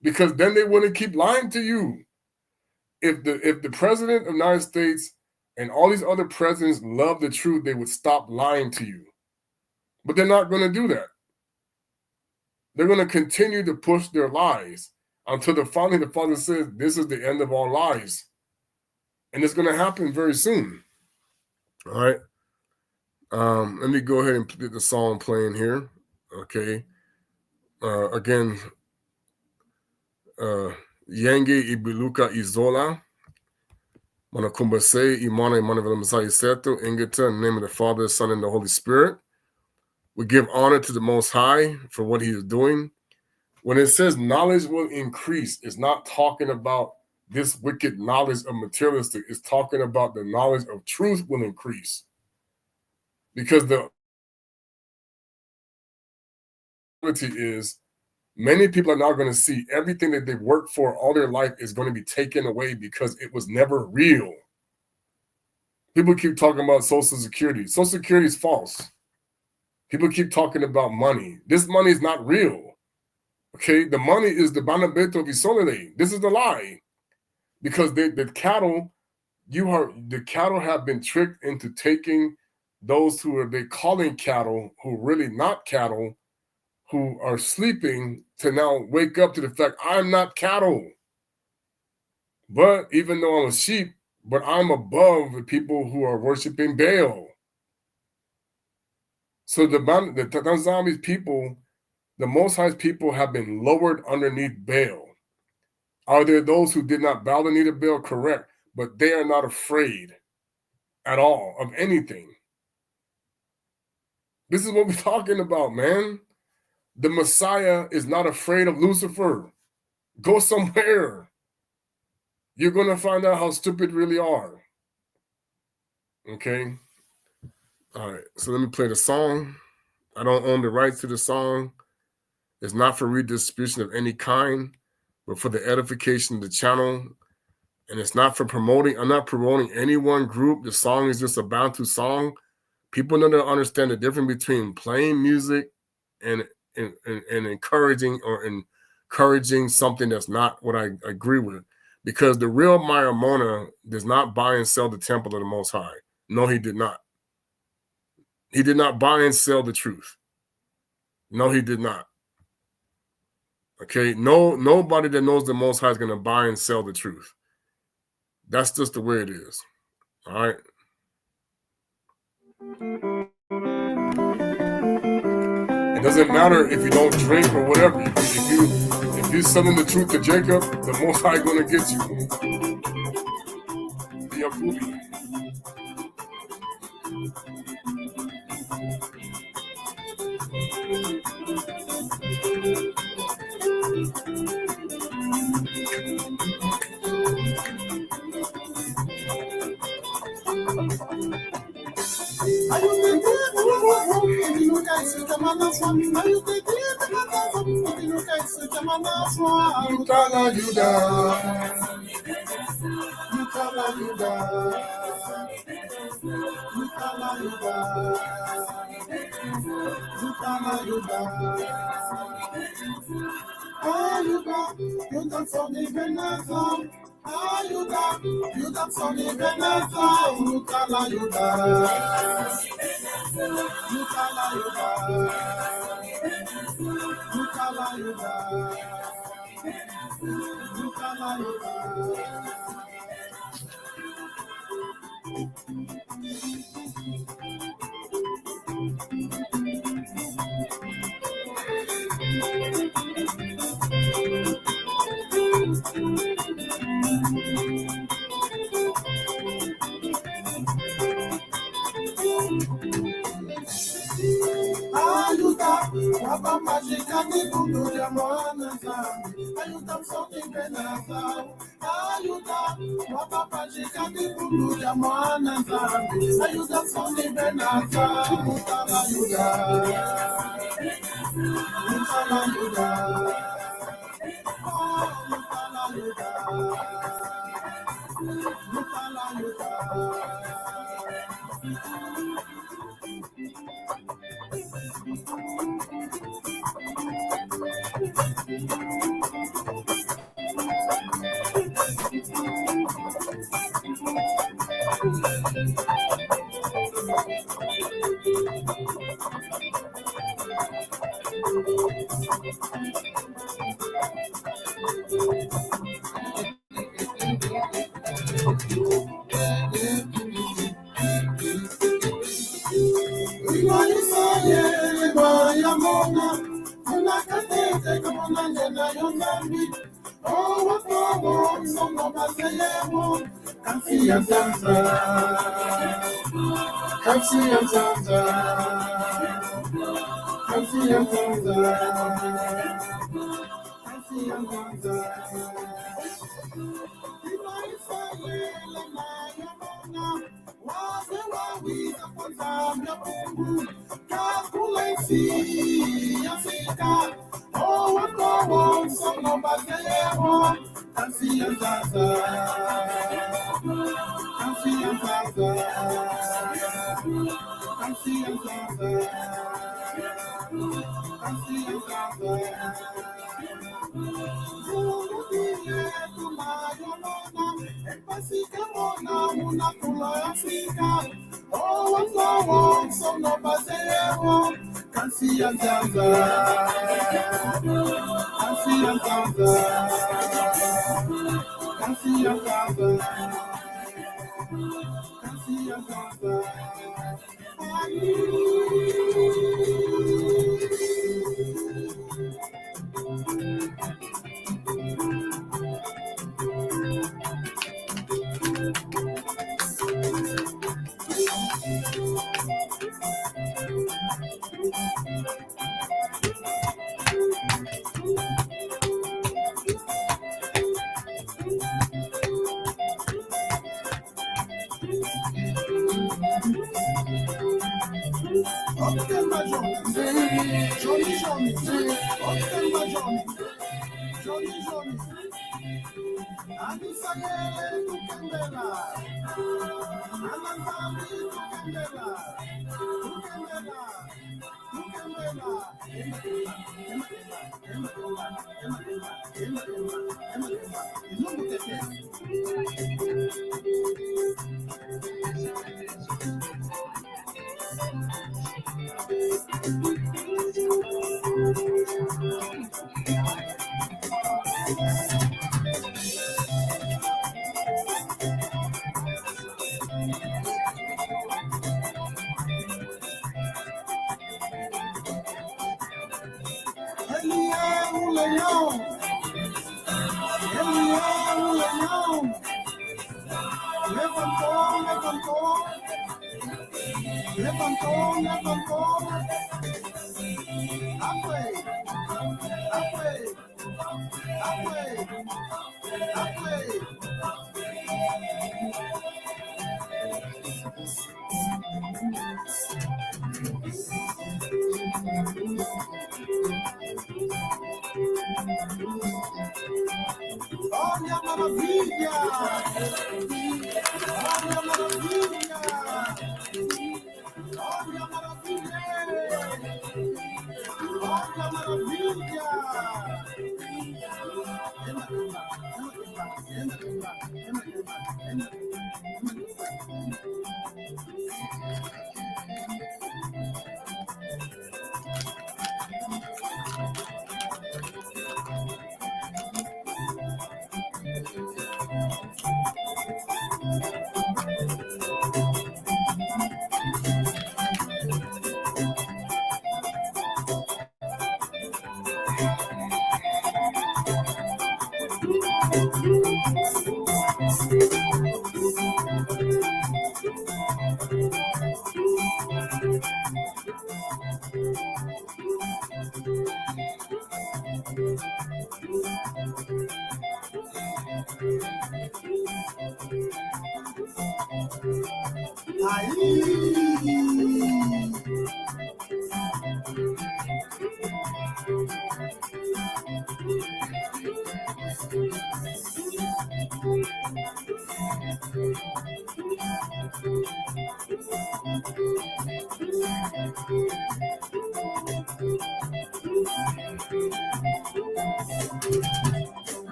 Because then they wouldn't keep lying to you. if the president of the United States and all these other presidents love the truth, they would stop lying to you. But they're not going to do that. They're going to continue to push their lies until finally the Father says, this is the end of all lies. And it's going to happen very soon. All right. Let me go ahead and get the song playing here. Okay. Again, Yenge Ibiluka Izola. Manakumbase, Imana, Imana Messiah Seto, Ingeta, in the name of the Father, the Son, and the Holy Spirit. We give honor to the Most High for what He is doing. When it says knowledge will increase, it's not talking about this wicked knowledge of materialistic. It's talking about the knowledge of truth will increase. Because the reality is, many people are now going to see everything that they've worked for all their life is going to be taken away because it was never real. People keep talking about Social Security. Social Security is false. People keep talking about money. This money is not real. Okay, the money is the Banabeto Visolele. This is the lie. Because the cattle have been tricked into taking those who are they calling cattle, who really not cattle, who are sleeping, to now wake up to the fact I'm not cattle. But even though I'm a sheep, but I'm above the people who are worshiping Baal. So the Tanzanian people, the Most High's people have been lowered underneath Baal. Are there those who did not bow the knee to Baal? Correct. But they are not afraid at all of anything. This is what we're talking about, man. The Messiah is not afraid of Lucifer. Go somewhere. You're going to find out how stupid really are. Okay? All right. So let me play the song. I don't own the rights to the song. It's not for redistribution of any kind, but for the edification of the channel. And it's not for promoting. I'm not promoting any one group. The song is just a Bantu song. People need to understand the difference between playing music and encouraging something that's not what I agree with. Because the real Mayamona does not buy and sell the temple of the Most High. No, he did not. He did not buy and sell the truth. No, he did not. Okay, nobody that knows the Most High is going to buy and sell the truth. That's just the way it is. All right. It doesn't matter if you don't drink or whatever. If you're selling the truth to Jacob, the Most High going to get you. Be a fool. Wa Yuda.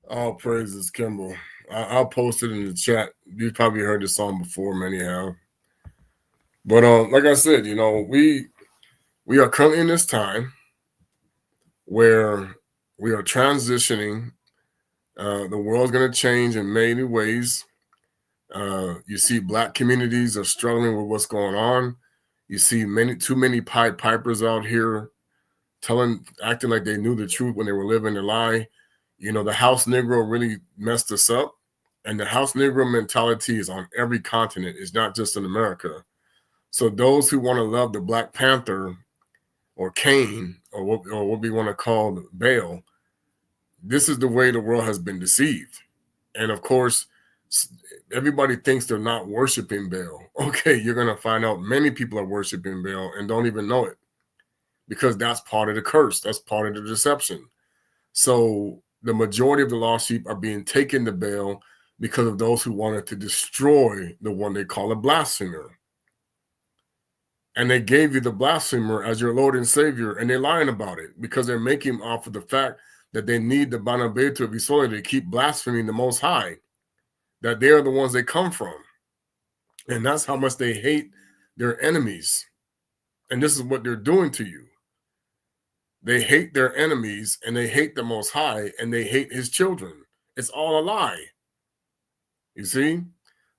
All praises, Kimball. I'll post it in the chat. You've probably heard this song before, many have. But like I said, we are currently in this time where we are transitioning. The world's going to change in many ways. You see, Black communities are struggling with what's going on. You see too many Pied Pipers out here acting like they knew the truth when they were living the lie. The House Negro really messed us up. And the House Negro mentality is on every continent. It's not just in America. So those who want to love the Black Panther or Cain or what we want to call Baal, this is the way the world has been deceived. And of course, everybody thinks they're not worshiping Baal. Okay, you're going to find out many people are worshiping Baal and don't even know it, because that's part of the curse. That's part of the deception. So the majority of the lost sheep are being taken to Baal because of those who wanted to destroy the one they call a blasphemer. And they gave you the blasphemer as your Lord and Savior, and they're lying about it because they're making off of the fact that they need the Banabetu Visole to keep blaspheming the Most High, that they are the ones they come from. And that's how much they hate their enemies. And this is what they're doing to you. They hate their enemies, and they hate the Most High, and they hate his children. It's all a lie. You see?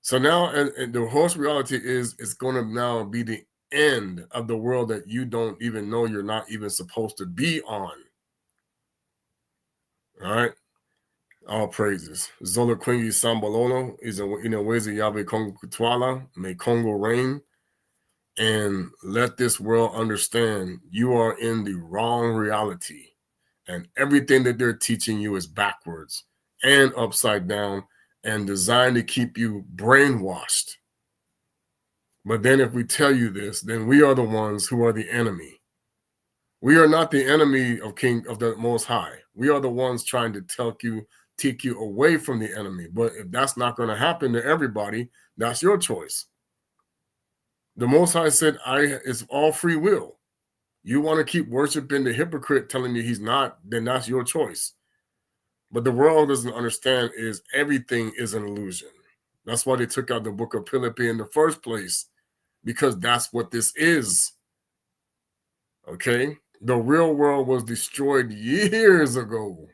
So now, and the horse reality is, it's going to now be the end of the world that you don't even know you're not even supposed to be on. All right? All praises. Zola Quingi Sambalolo is a ways of Yahweh Kongo Kutwala. May Congo reign. And let this world understand you are in the wrong reality. And everything that they're teaching you is backwards and upside down and designed to keep you brainwashed. But then if we tell you this, then we are the ones who are the enemy. We are not the enemy of the Most High. We are the ones trying to take you away from the enemy. But if that's not going to happen to everybody, that's your choice. The Most High said, it's all free will. You want to keep worshiping the hypocrite telling you he's not, then that's your choice. But the world doesn't understand is everything is an illusion. That's why they took out the book of Philippi in the first place, because that's what this is. Okay? The real world was destroyed years ago,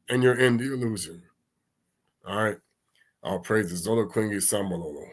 and you're in the illusion. All right? All praises. Zola Quingi Sambalolo.